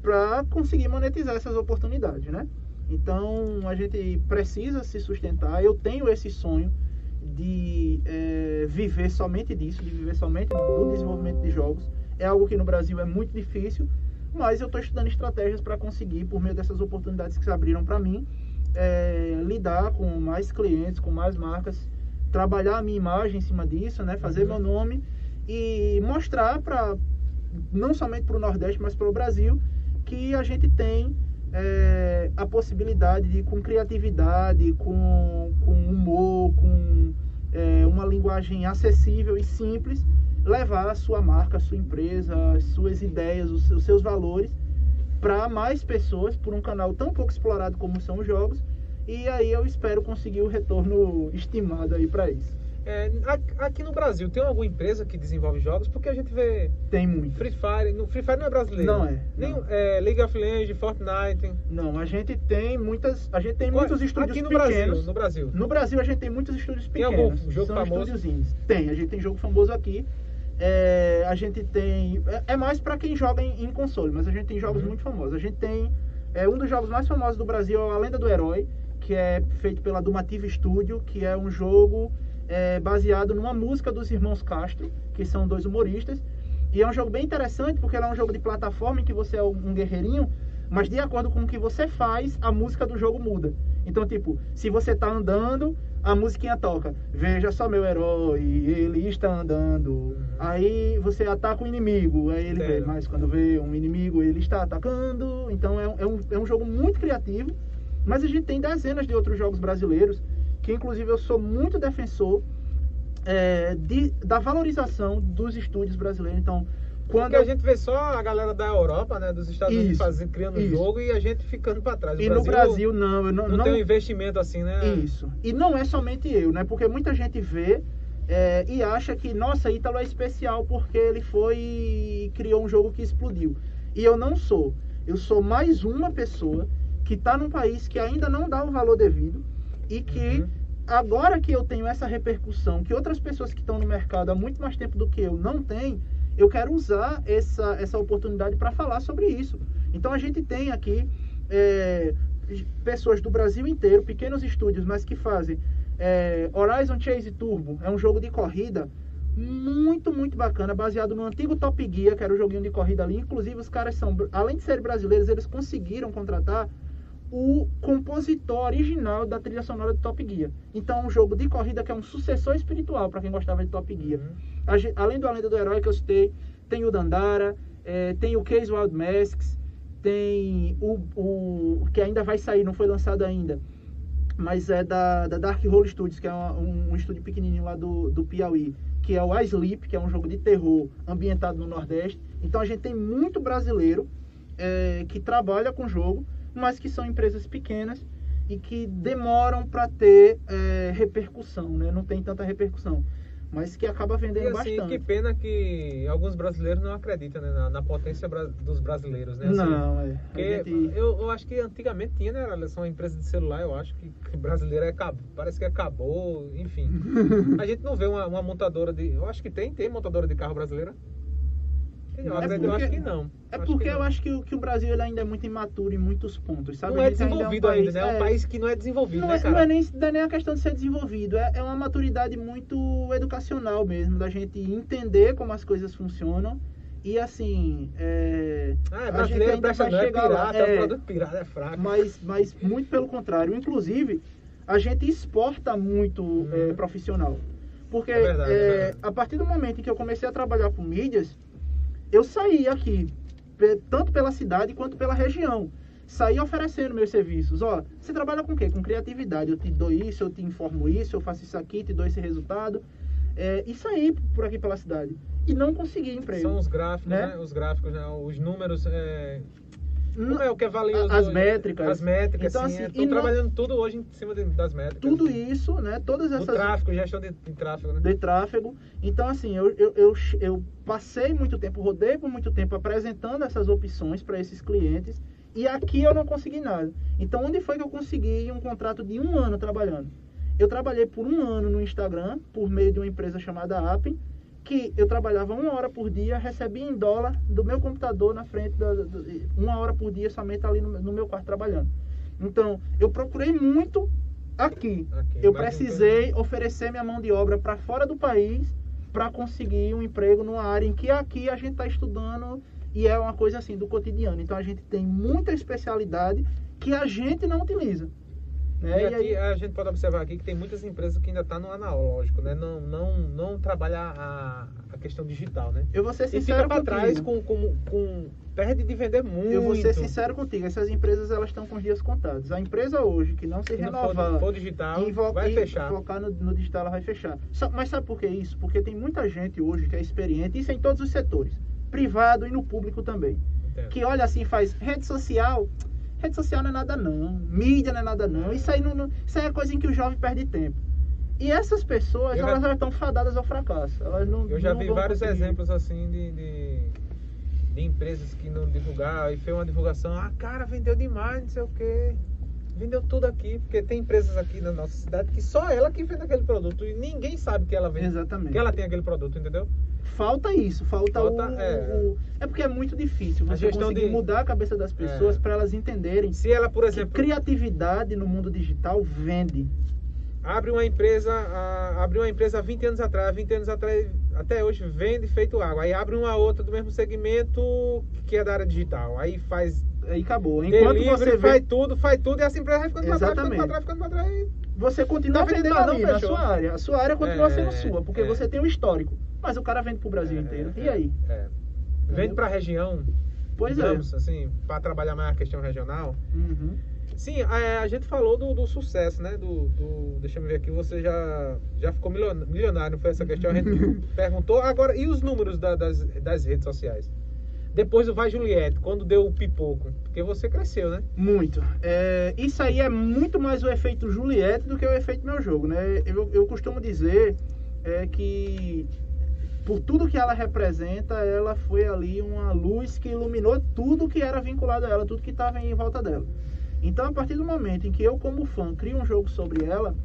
para conseguir monetizar essas oportunidades, né? Então a gente precisa se sustentar, eu tenho esse sonho de viver somente disso, de viver somente do desenvolvimento de jogos. É algo que no Brasil é muito difícil, mas eu estou estudando estratégias para conseguir, por meio dessas oportunidades que se abriram para mim, lidar com mais clientes, com mais marcas, trabalhar a minha imagem em cima disso, né? Fazer meu nome e mostrar não somente para o Nordeste, mas para o Brasil, que a gente tem a possibilidade de, com criatividade, com humor, com uma linguagem acessível e simples, levar a sua marca, a sua empresa, as suas ideias, os seus valores para mais pessoas, por um canal tão pouco explorado como são os jogos, e aí eu espero conseguir o retorno estimado aí para isso. Aqui no Brasil, tem alguma empresa que desenvolve jogos? Porque a gente vê... Tem muito. Free Fire não é brasileiro. Não é. League of Legends, Fortnite... Não, a gente tem muitos estúdios aqui no pequenos. Brasil. No Brasil a gente tem muitos estúdios pequenos. Tem algum jogo famoso? Tem, a gente tem jogo famoso aqui. A gente tem... É mais para quem joga em console, mas a gente tem jogos muito famosos. A gente tem... um dos jogos mais famosos do Brasil é A Lenda do Herói, que é feito pela Dumative Studio, que é um jogo... baseado numa música dos irmãos Castro, que são dois humoristas, e é um jogo bem interessante porque ele é um jogo de plataforma em que você é um guerreirinho, mas de acordo com o que você faz, a música do jogo muda. Então, tipo, se você tá andando, a musiquinha toca, veja só meu herói, ele está andando. Aí você ataca o inimigo, aí ele vê, mas quando vê um inimigo, ele está atacando. Então é um jogo muito criativo, mas a gente tem dezenas de outros jogos brasileiros que inclusive eu sou muito defensor da valorização dos estúdios brasileiros. Então, Porque a gente vê só a galera da Europa, né, dos Estados Unidos criando jogo e a gente ficando para trás. No Brasil não tem um investimento assim, né? Isso. E não é somente eu, né? Porque muita gente vê e acha que, nossa, Ítalo é especial porque ele foi e criou um jogo que explodiu. E eu não sou. Eu sou mais uma pessoa que está num país que ainda não dá o valor devido e que agora que eu tenho essa repercussão, que outras pessoas que estão no mercado há muito mais tempo do que eu não têm, eu quero usar essa oportunidade para falar sobre isso. Então a gente tem aqui pessoas do Brasil inteiro, pequenos estúdios, mas que fazem Horizon Chase Turbo, é um jogo de corrida muito, muito bacana, baseado no antigo Top Gear, que era o joguinho de corrida ali. Inclusive os caras são, além de serem brasileiros, eles conseguiram contratar o compositor original da trilha sonora do Top Gear. Então é um jogo de corrida que é um sucessor espiritual para quem gostava de Top Gear. Além do A Lenda do Herói que eu citei, tem o Dandara, tem o Case Wild Masks, tem o que ainda vai sair, não foi lançado ainda, mas é da Dark Hole Studios, que é um estúdio pequenininho lá do Piauí, que é o I Sleep, que é um jogo de terror ambientado no Nordeste. Então a gente tem muito brasileiro que trabalha com jogo, mas que são empresas pequenas e que demoram para ter repercussão, né? Não tem tanta repercussão, mas que acaba vendendo bastante. Que pena que alguns brasileiros não acreditam, né, na potência dos brasileiros, né? Assim, não, eu acho que antigamente tinha, né? Era só uma empresa de celular, eu acho que brasileira parece que acabou, enfim. A gente não vê uma montadora eu acho que tem montadora de carro brasileira. Eu acho que não. Eu acho que o Brasil ele ainda é muito imaturo em muitos pontos, sabe? Não é desenvolvido ainda, né? É um país que não é desenvolvido, né, cara? Não é nem a questão de ser desenvolvido, é uma maturidade muito educacional mesmo, da gente entender como as coisas funcionam. E assim, a gente ainda vai chegar lá. O produto pirata é fraco. Mas muito pelo contrário. Inclusive, a gente exporta muito profissional. Porque a partir do momento em que eu comecei a trabalhar com mídias, eu saí aqui, tanto pela cidade quanto pela região. Saí oferecendo meus serviços. Você trabalha com o quê? Com criatividade. Eu te dou isso, eu te informo isso, eu faço isso aqui, te dou esse resultado. E saí por aqui pela cidade. E não consegui emprego. São os gráficos, né? Os gráficos, né? Os números... Não é o que é valioso. As métricas. As métricas, então, assim, estou trabalhando tudo hoje em cima das métricas. Tudo isso, né? Todas essas... Do tráfego, gestão de tráfego, né? De tráfego. Então, assim, eu passei muito tempo, rodei por muito tempo apresentando essas opções para esses clientes e aqui eu não consegui nada. Então, onde foi que eu consegui um contrato de 1 ano trabalhando? Eu trabalhei por 1 ano no Instagram, por meio de uma empresa chamada Appen, que eu trabalhava 1 hora por dia, recebia em dólar do meu computador na frente, 1 hora por dia somente ali no meu quarto trabalhando. Então, eu procurei muito aqui. Eu precisei oferecer minha mão de obra para fora do país para conseguir um emprego numa área em que aqui a gente está estudando e é uma coisa assim do cotidiano. Então, a gente tem muita especialidade que a gente não utiliza. E aqui a gente pode observar aqui que tem muitas empresas que ainda estão no analógico, né? Não trabalha a questão digital, né? Eu vou ser sincero contigo. E fica para trás perde de vender muito. Eu vou ser sincero contigo, essas empresas elas estão com os dias contados. A empresa hoje que não se renovar, for digital, vai fechar. Colocar no digital, ela vai fechar. Mas sabe por que isso? Porque tem muita gente hoje que é experiente, isso é em todos os setores, privado e no público também. Entendo. Que olha assim, faz rede social não é nada não, mídia não é nada não, isso aí é coisa em que o jovem perde tempo. E essas pessoas, elas já estão fadadas ao fracasso. Eu já vi vários exemplos assim de empresas que não divulgaram, e fez uma divulgação, cara, vendeu demais, não sei o que, vendeu tudo aqui, porque tem empresas aqui na nossa cidade que só ela que vende aquele produto e ninguém sabe que ela vende. Exatamente. Que ela tem aquele produto, entendeu? Falta isso, é porque é muito difícil você conseguir mudar a cabeça das pessoas para elas entenderem se ela, por exemplo, que criatividade no mundo digital vende. Abre uma empresa há 20 anos atrás, até hoje vende feito água. Aí abre uma outra do mesmo segmento que é da área digital. Aí acabou. Enquanto você faz tudo e essa empresa vai ficando para trás. Você continua vendendo ali na sua área. A sua área continua sendo sua, porque você tem um histórico. Mas o cara vende pro Brasil inteiro. E aí? Vende pra região. Pois digamos, assim, para trabalhar mais a questão regional. Sim, a gente falou do sucesso, né? Deixa eu ver aqui, você já ficou milionário, não foi essa questão? A gente perguntou. Agora, e os números das redes sociais? Depois do Vai Juliette, quando deu o pipoco? Porque você cresceu, né? Muito. Isso aí é muito mais o efeito Juliette do que o efeito meu jogo, né? Eu costumo dizer que por tudo que ela representa, ela foi ali uma luz que iluminou tudo que era vinculado a ela, tudo que estava em volta dela. Então, a partir do momento em que eu, como fã, crio um jogo sobre ela,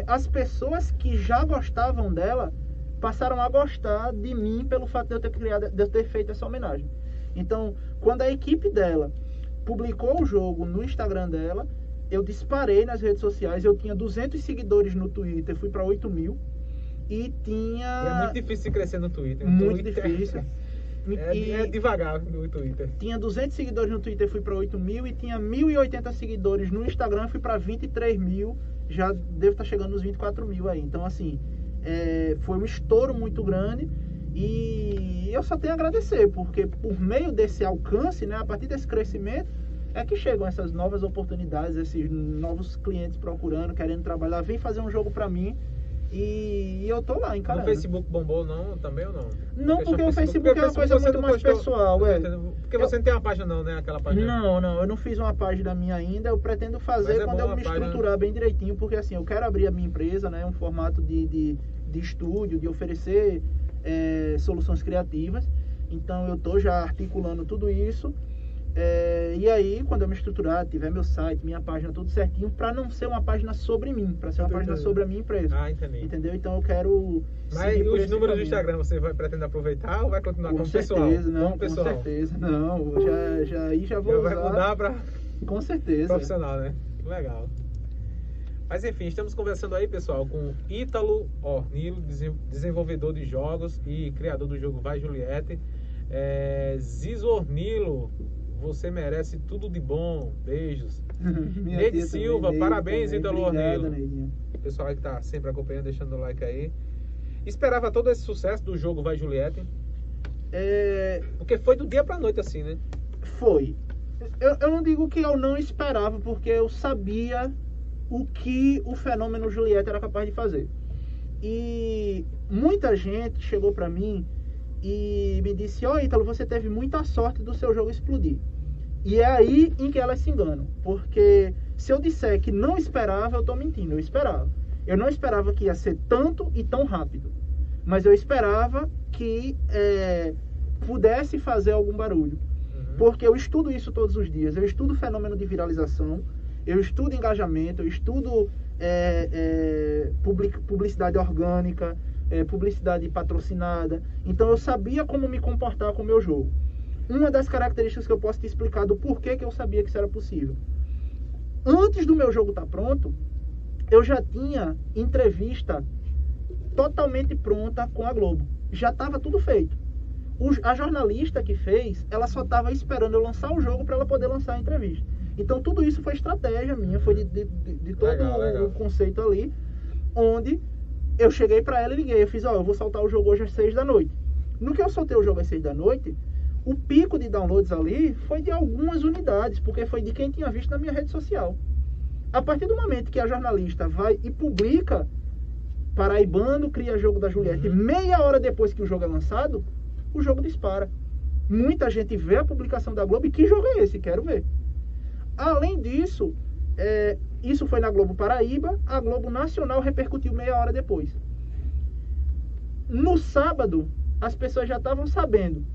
as pessoas que já gostavam dela passaram a gostar de mim pelo fato de eu ter feito essa homenagem. Então, quando a equipe dela publicou o jogo no Instagram dela, eu disparei nas redes sociais. Eu tinha 200 seguidores no Twitter, fui para 8.000 e tinha... É muito difícil crescer no Twitter. Muito difícil. É devagar no Twitter. Tinha 200 seguidores no Twitter, fui para 8.000 e tinha 1.080 seguidores no Instagram, fui para 23.000, já devo estar chegando nos 24.000 aí. Então, assim, foi um estouro muito grande e eu só tenho a agradecer, porque por meio desse alcance, né, a partir desse crescimento, é que chegam essas novas oportunidades, esses novos clientes procurando, querendo trabalhar, vem fazer um jogo para mim. E eu tô lá encarando. No Facebook bombou não, também ou não? Não, porque o Facebook é uma coisa muito mais pessoal. Porque você não tem uma página não, né? Aquela página. Não, eu não fiz uma página minha ainda. Eu pretendo fazer quando eu me estruturar bem direitinho, porque assim, eu quero abrir a minha empresa, né? Um formato de estúdio, de oferecer soluções criativas. Então eu tô já articulando tudo isso. E aí, quando eu me estruturar, tiver meu site, minha página, tudo certinho, para não ser uma página sobre mim, para ser uma página sobre a minha empresa. Entendi. Entendeu? Então eu quero... Mas os números do Instagram, você pretende aproveitar ou vai continuar como pessoal? Com certeza, não. Já vou usar. Vai mudar para... Com certeza. Profissional, né? Legal. Mas enfim, estamos conversando aí, pessoal, com Ítalo Ornilo, desenvolvedor de jogos e criador do jogo Vai Juliette. Zizo Ornilo, você merece tudo de bom. Beijos. Neide Silva, também, parabéns, Ítalo Ornilo. O pessoal aí que tá sempre acompanhando, deixando o like aí. Esperava todo esse sucesso do jogo Vai Juliette? Porque foi do dia pra noite assim, né? Foi. Eu não digo que eu não esperava, porque eu sabia o que o fenômeno Juliette era capaz de fazer. E muita gente chegou pra mim e me disse: Ítalo, você teve muita sorte do seu jogo explodir. E é aí em que elas se enganam, porque se eu disser que não esperava, eu estou mentindo. Eu esperava. Eu não esperava que ia ser tanto e tão rápido, mas eu esperava que pudesse fazer algum barulho, porque eu estudo isso todos os dias. Eu estudo o fenômeno de viralização, eu estudo engajamento, eu estudo publicidade orgânica, publicidade patrocinada. Então eu sabia como me comportar com o meu jogo. Uma das características que eu posso te explicar do porquê que eu sabia que isso era possível: antes do meu jogo estar pronto, eu já tinha entrevista totalmente pronta com a Globo. Já estava tudo feito. A jornalista que fez, ela só estava esperando eu lançar o jogo para ela poder lançar a entrevista. Então tudo isso foi estratégia minha, foi de todo o conceito ali, onde eu cheguei para ela e liguei. Eu fiz: eu vou soltar o jogo hoje às 6 da noite. No que eu soltei o jogo às 6 da noite, o pico de downloads ali foi de algumas unidades, porque foi de quem tinha visto na minha rede social. A partir do momento que a jornalista vai e publica, Paraibano cria jogo da Juliette, meia hora depois que o jogo é lançado, o jogo dispara. Muita gente vê a publicação da Globo e: que jogo é esse? Quero ver. Além disso, isso foi na Globo Paraíba, a Globo Nacional repercutiu meia hora depois. No sábado, as pessoas já estavam sabendo,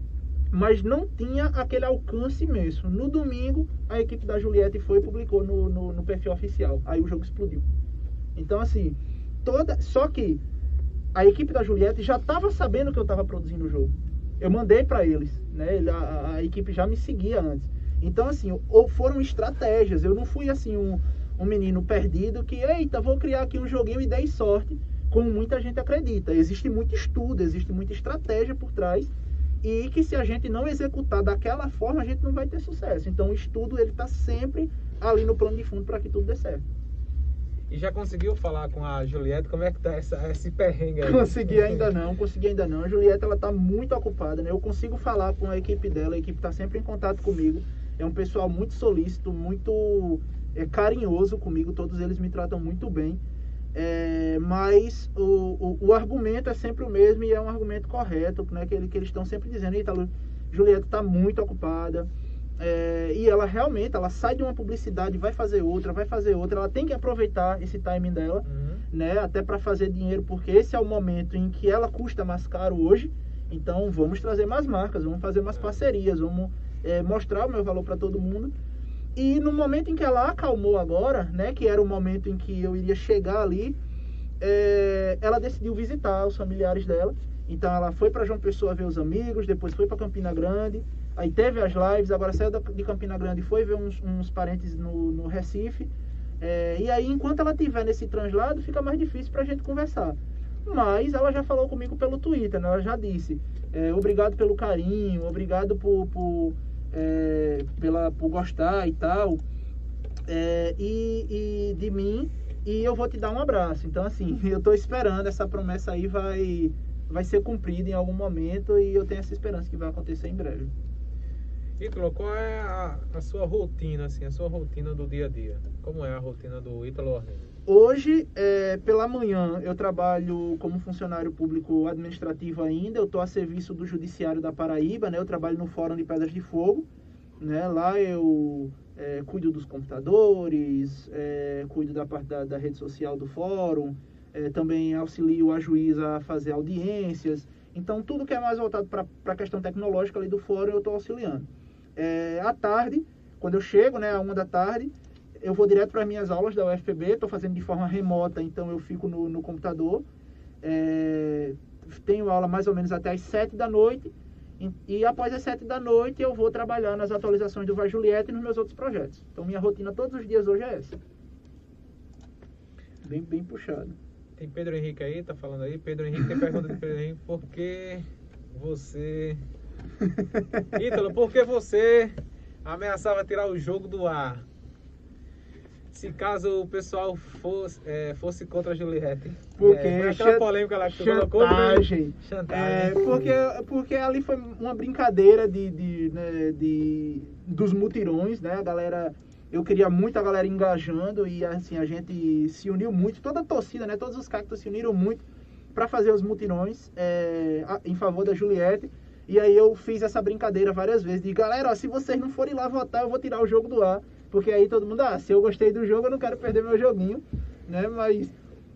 mas não tinha aquele alcance imenso. No domingo, a equipe da Juliette foi e publicou no perfil oficial. Aí o jogo explodiu. Então, assim, só que a equipe da Juliette já estava sabendo que eu estava produzindo o jogo. Eu mandei para eles, né? A equipe já me seguia antes. Então, assim, foram estratégias. Eu não fui, assim, um menino perdido que, eita, vou criar aqui um joguinho e dei sorte, como muita gente acredita. Existe muito estudo, existe muita estratégia por trás, e que se a gente não executar daquela forma, a gente não vai ter sucesso. Então o estudo, ele está sempre ali no plano de fundo para que tudo dê certo. E já conseguiu falar com a Juliette? Como é que tá esse perrengue aí? Consegui ainda não. A Juliette, ela tá muito ocupada, né? Eu consigo falar com a equipe dela, a equipe está sempre em contato comigo. É um pessoal muito solícito, muito carinhoso comigo, todos eles me tratam muito bem. Mas o argumento é sempre o mesmo e é um argumento correto, né, que eles estão sempre dizendo: Ítalo, Julieta está muito ocupada, e ela realmente sai de uma publicidade, vai fazer outra, ela tem que aproveitar esse timing dela, né, até para fazer dinheiro, porque esse é o momento em que ela custa mais caro hoje. Então vamos trazer mais marcas, vamos fazer mais parcerias, vamos mostrar o meu valor para todo mundo. E no momento em que ela acalmou agora, né, que era o momento em que eu iria chegar ali, ela decidiu visitar os familiares dela. Então ela foi para João Pessoa ver os amigos, depois foi para Campina Grande, aí teve as lives, agora saiu de Campina Grande e foi ver uns parentes no Recife. E aí, enquanto ela estiver nesse translado, fica mais difícil para a gente conversar. Mas ela já falou comigo pelo Twitter, né? Ela já disse: obrigado pelo carinho, obrigado por gostar e tal, e de mim, e eu vou te dar um abraço. Então, assim, eu estou esperando, essa promessa aí vai ser cumprida em algum momento, e eu tenho essa esperança que vai acontecer em breve. Ítalo, qual é a sua rotina, assim, a sua rotina do dia a dia? Como é a rotina do Ítalo Ornelas? Hoje, pela manhã, eu trabalho como funcionário público administrativo ainda. Eu estou a serviço do Judiciário da Paraíba, né? Eu trabalho no Fórum de Pedras de Fogo, né? Lá eu cuido dos computadores, cuido da parte da rede social do Fórum, também auxilio a juíza a fazer audiências. Então, tudo que é mais voltado para a questão tecnológica ali do Fórum, eu estou auxiliando. À tarde, quando eu chego, né, à 1 da tarde, eu vou direto para as minhas aulas da UFPB, estou fazendo de forma remota, então eu fico no computador. Tenho aula mais ou menos até as 7 da noite, e após as 7 da noite eu vou trabalhar nas atualizações do Vai Julieta e nos meus outros projetos. Então minha rotina todos os dias hoje é essa. Bem puxado. Tem Pedro Henrique aí, tá falando aí. Pedro Henrique tem pergunta de Pedro Henrique: por que você... Ítalo, por que você ameaçava tirar o jogo do ar? Se caso o pessoal fosse contra a Juliette. Porque foi aquela polêmica lá que você colocou, chantagem. Chantagem. Porque ali foi uma brincadeira dos mutirões, né? A galera, eu queria muito a galera engajando, e assim, a gente se uniu muito, toda a torcida, né? Todos os cactos se uniram muito para fazer os mutirões em favor da Juliette. E aí eu fiz essa brincadeira várias vezes, de galera, ó, se vocês não forem lá votar, eu vou tirar o jogo do ar. Porque aí todo mundo, se eu gostei do jogo, eu não quero perder meu joguinho, né? Mas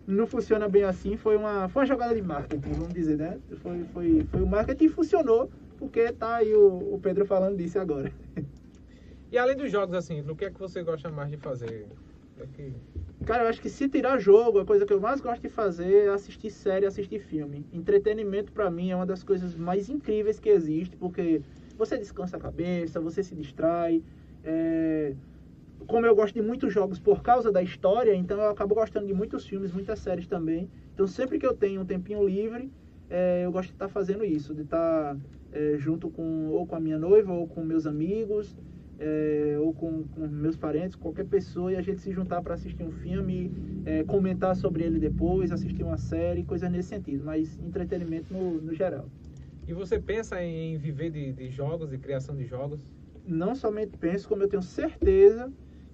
não funciona bem assim, foi uma jogada de marketing, vamos dizer, né? Foi o marketing e funcionou, porque tá aí o Pedro falando disso agora. E além dos jogos, assim, o que é que você gosta mais de fazer? Cara, eu acho que se tirar jogo, a coisa que eu mais gosto de fazer é assistir série, assistir filme. Entretenimento, pra mim, é uma das coisas mais incríveis que existe, porque você descansa a cabeça, você se distrai. Como eu gosto de muitos jogos por causa da história, então eu acabo gostando de muitos filmes, muitas séries também. Então sempre que eu tenho um tempinho livre, eu gosto de estar fazendo isso, de estar junto ou com a minha noiva, ou com meus amigos, ou com meus parentes, qualquer pessoa, e a gente se juntar para assistir um filme, comentar sobre ele depois, assistir uma série, coisas nesse sentido, mas entretenimento no geral. E você pensa em viver de jogos, de criação de jogos? Não somente penso, como eu tenho certeza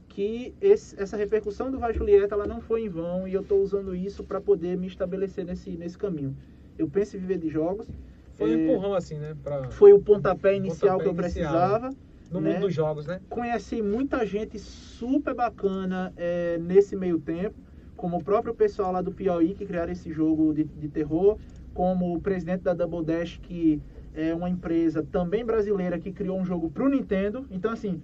que essa repercussão do Vai Julieta, ela não foi em vão, e eu estou usando isso para poder me estabelecer nesse caminho. Eu penso em viver de jogos. Foi um empurrão assim, né? Foi o pontapé inicial que eu precisava. No mundo dos jogos, né? Conheci muita gente super bacana nesse meio tempo, como o próprio pessoal lá do Piauí, que criaram esse jogo de terror, como o presidente da Double Dash, que é uma empresa também brasileira que criou um jogo pro Nintendo. Então, assim,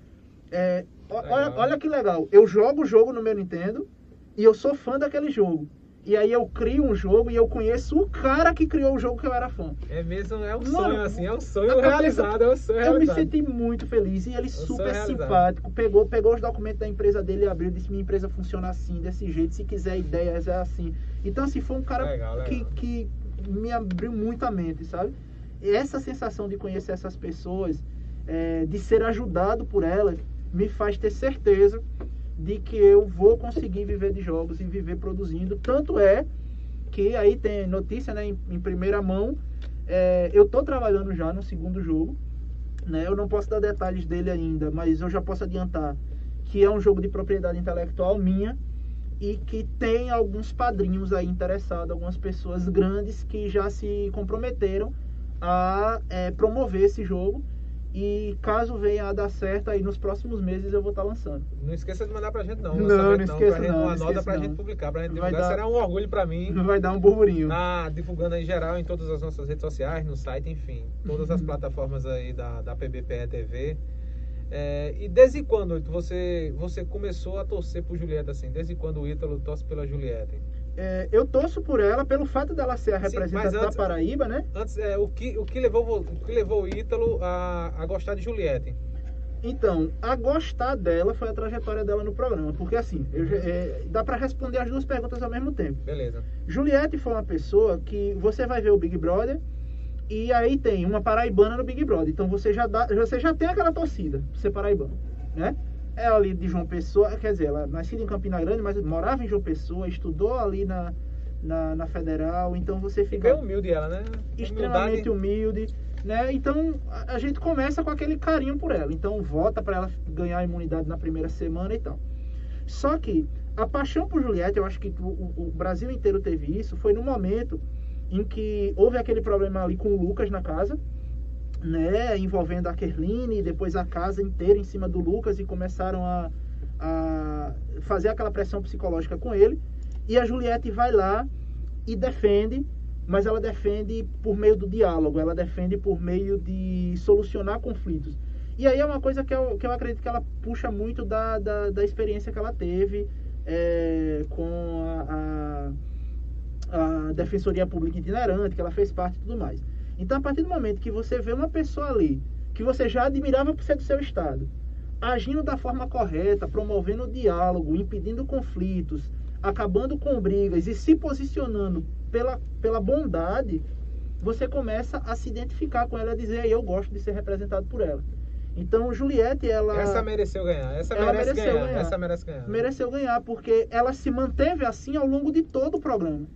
olha que legal. Eu jogo o jogo no meu Nintendo e eu sou fã daquele jogo. E aí eu crio um jogo e eu conheço o cara que criou o jogo que eu era fã. É mesmo, é um sonho assim, é um sonho realizado, Eu me senti muito feliz, e ele super simpático, pegou os documentos da empresa dele e abriu, disse: minha empresa funciona assim, desse jeito, se quiser ideias é assim. Então, assim, foi um cara legal. Que me abriu muito a mente, sabe? E essa sensação de conhecer essas pessoas, de ser ajudado por elas, me faz ter certeza de que eu vou conseguir viver de jogos e viver produzindo. Tanto é que aí tem notícia, né, em primeira mão, eu estou trabalhando já no segundo jogo, né? Eu não posso dar detalhes dele ainda, mas eu já posso adiantar que é um jogo de propriedade intelectual minha e que tem alguns padrinhos aí interessados, algumas pessoas grandes que já se comprometeram a promover esse jogo. E caso venha a dar certo, aí nos próximos meses eu vou estar lançando. Não esqueça de mandar pra gente não. Não esqueça não. Uma nota pra gente publicar, pra gente divulgar. Será um orgulho pra mim. Vai dar um burburinho. Divulgando em geral em todas as nossas redes sociais, no site, enfim. Todas as plataformas aí da PBPE TV. E desde quando você começou a torcer por Juliette, assim? Desde quando o Ítalo torce pela Juliette? Eu torço por ela pelo fato dela ser a representante da Paraíba, né? Antes, o que levou o Ítalo a gostar de Juliette? Então, a gostar dela foi a trajetória dela no programa. Porque assim, dá pra responder as duas perguntas ao mesmo tempo. Beleza. Juliette foi uma pessoa que você vai ver o Big Brother e aí tem uma paraibana no Big Brother. Então você já tem aquela torcida por ser paraibano, né? Ela ali de João Pessoa, quer dizer, ela nascida em Campina Grande, mas morava em João Pessoa, estudou ali na Federal, então você fica... E bem humilde ela, né? Extremamente humilde, né? Então a gente começa com aquele carinho por ela, então vota para ela ganhar a imunidade na primeira semana e tal. Só que a paixão por Juliette, eu acho que o Brasil inteiro teve isso, foi no momento em que houve aquele problema ali com o Lucas na casa, né, envolvendo a Kerline e depois a casa inteira em cima do Lucas e começaram a fazer aquela pressão psicológica com ele, e a Juliette vai lá e defende, mas ela defende por meio do diálogo, ela defende por meio de solucionar conflitos. E aí é uma coisa que eu acredito que ela puxa muito da experiência que ela teve com a Defensoria Pública Itinerante, que ela fez parte e tudo mais. Então, a partir do momento que você vê uma pessoa ali, que você já admirava por ser do seu estado, agindo da forma correta, promovendo o diálogo, impedindo conflitos, acabando com brigas e se posicionando pela bondade, você começa a se identificar com ela e dizer, eu gosto de ser representado por ela. Então, Juliette, Essa mereceu ganhar, essa merece ganhar. Mereceu ganhar, porque ela se manteve assim ao longo de todo o programa.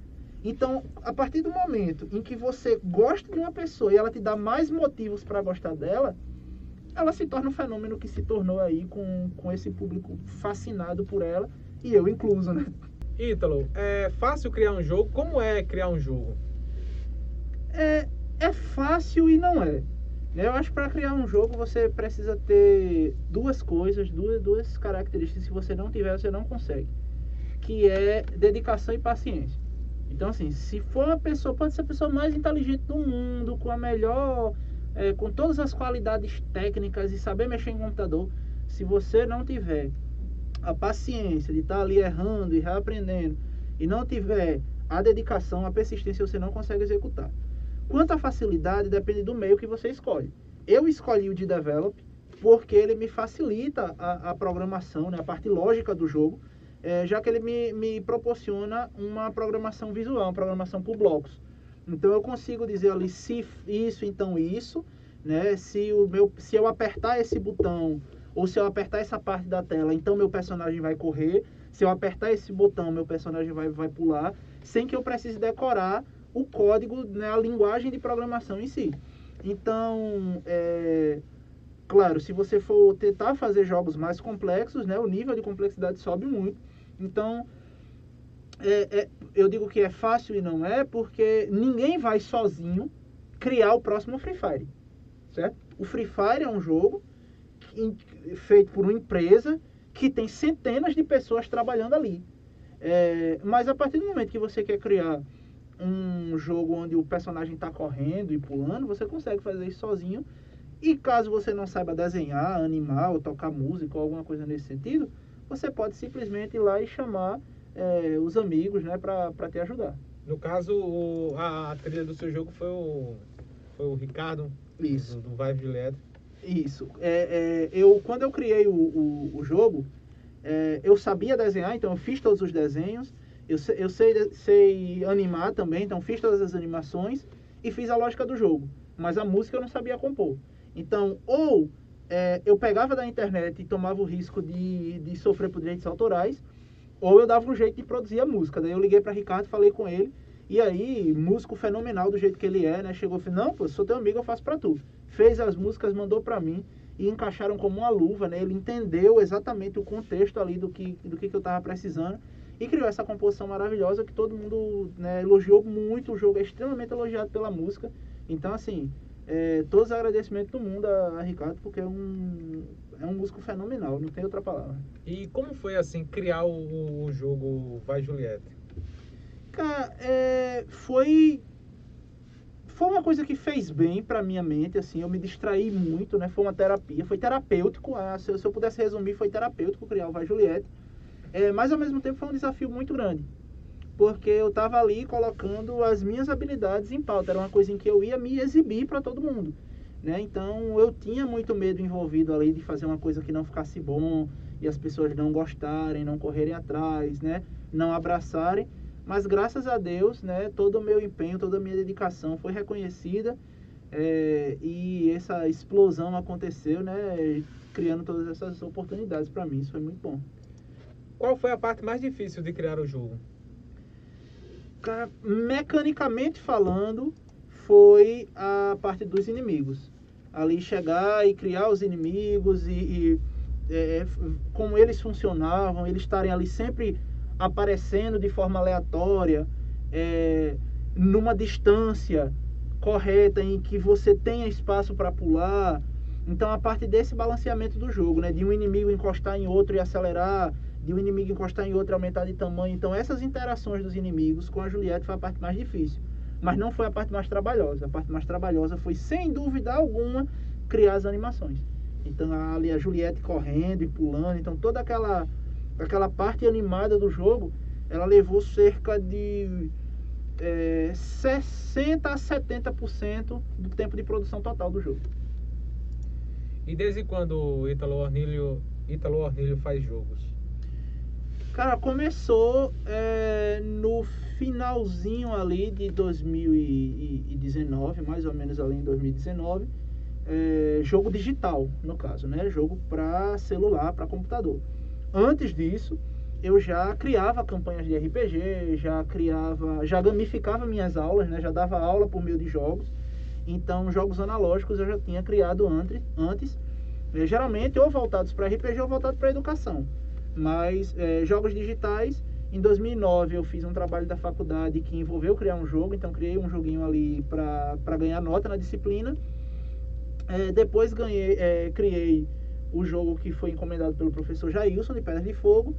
Então, a partir do momento em que você gosta de uma pessoa e ela te dá mais motivos para gostar dela, ela se torna um fenômeno que se tornou aí com esse público fascinado por ela, e eu incluso, né? Ítalo, é fácil criar um jogo? Como é criar um jogo? É fácil e não é. Eu acho que para criar um jogo você precisa ter duas coisas, duas características que se você não tiver, você não consegue. Que é dedicação e paciência. Então, assim, se for uma pessoa, pode ser a pessoa mais inteligente do mundo, com a melhor, com todas as qualidades técnicas e saber mexer em computador, se você não tiver a paciência de estar ali errando e reaprendendo, e não tiver a dedicação, a persistência, você não consegue executar. Quanto à facilidade, depende do meio que você escolhe. Eu escolhi o de Develop porque ele me facilita a programação, né, a parte lógica do jogo, já que ele me proporciona uma programação visual, uma programação por blocos. Então eu consigo dizer ali, se isso, então isso, né? Se eu apertar esse botão, ou se eu apertar essa parte da tela, então meu personagem vai correr. Se eu apertar esse botão, meu personagem vai pular, sem que eu precise decorar o código, né, a linguagem de programação em si. Então, claro, se você for tentar fazer jogos mais complexos, né, o nível de complexidade sobe muito. Então, eu digo que é fácil e não é, porque ninguém vai sozinho criar o próximo Free Fire, certo? O Free Fire é um jogo feito por uma empresa que tem centenas de pessoas trabalhando ali. Mas a partir do momento que você quer criar um jogo onde o personagem está correndo e pulando, você consegue fazer isso sozinho. E caso você não saiba desenhar, animar ou tocar música ou alguma coisa nesse sentido, você pode simplesmente ir lá e chamar os amigos, né, para te ajudar. No caso, a trilha do seu jogo foi o Ricardo, Isso. do Vive Juliette. Isso. Quando eu criei o jogo, eu sabia desenhar, então eu fiz todos os desenhos. Eu sei animar também, então fiz todas as animações e fiz a lógica do jogo. Mas a música eu não sabia compor. Então, eu pegava da internet e tomava o risco de sofrer por direitos autorais, ou eu dava um jeito de produzir a música. Daí eu liguei para Ricardo, falei com ele, e aí, músico fenomenal do jeito que ele é, né? Chegou e falou, não, pô, sou teu amigo, eu faço para tu. Fez as músicas, mandou para mim, e encaixaram como uma luva, né? Ele entendeu exatamente o contexto ali do que eu estava precisando e criou essa composição maravilhosa que todo mundo, né, elogiou muito. O jogo é extremamente elogiado pela música. Então, assim, todos os agradecimentos do mundo a Ricardo, porque é um músico fenomenal, não tem outra palavra. E como foi, assim, criar o jogo Vai Juliette? Cara, foi uma coisa que fez bem pra minha mente, assim, eu me distraí muito, né? Foi uma terapia, foi terapêutico, se eu pudesse resumir, foi terapêutico criar o Vai Juliette. Mas ao mesmo tempo foi um desafio muito grande, porque eu estava ali colocando as minhas habilidades em pauta, era uma coisa em que eu ia me exibir para todo mundo, né? Então eu tinha muito medo envolvido ali de fazer uma coisa que não ficasse bom e as pessoas não gostarem, não correrem atrás, né? Não abraçarem, mas graças a Deus, né, todo o meu empenho, toda a minha dedicação foi reconhecida, e essa explosão aconteceu, né, criando todas essas oportunidades para mim. Isso foi muito bom. Qual foi a parte mais difícil de criar o jogo? Cara, mecanicamente falando, foi a parte dos inimigos. Ali chegar e criar os inimigos e como eles funcionavam, eles estarem ali sempre aparecendo de forma aleatória, numa distância correta em que você tenha espaço para pular. Então a parte desse balanceamento do jogo, né, de um inimigo encostar em outro e acelerar, de um inimigo encostar em outro e aumentar de tamanho. Então essas interações dos inimigos com a Juliette foi a parte mais difícil, mas não foi a parte mais trabalhosa. A parte mais trabalhosa foi, sem dúvida alguma, criar as animações. Então ali a Juliette correndo e pulando, então toda aquela parte animada do jogo, ela levou cerca de 60% a 70% do tempo de produção total do jogo. E desde quando o Ítalo Ornilho faz jogos? Cara, começou no finalzinho ali de 2019, mais ou menos ali em 2019, jogo digital, no caso, né? Jogo para celular, para computador. Antes disso, eu já criava campanhas de RPG, já gamificava minhas aulas, né? Já dava aula por meio de jogos. Então, jogos analógicos eu já tinha criado antes, geralmente ou voltados para RPG ou voltados para educação. Mas jogos digitais, em 2009 eu fiz um trabalho da faculdade que envolveu criar um jogo, então criei um joguinho ali para ganhar nota na disciplina. Depois criei o jogo que foi encomendado pelo professor Jailson, de Pedras de Fogo,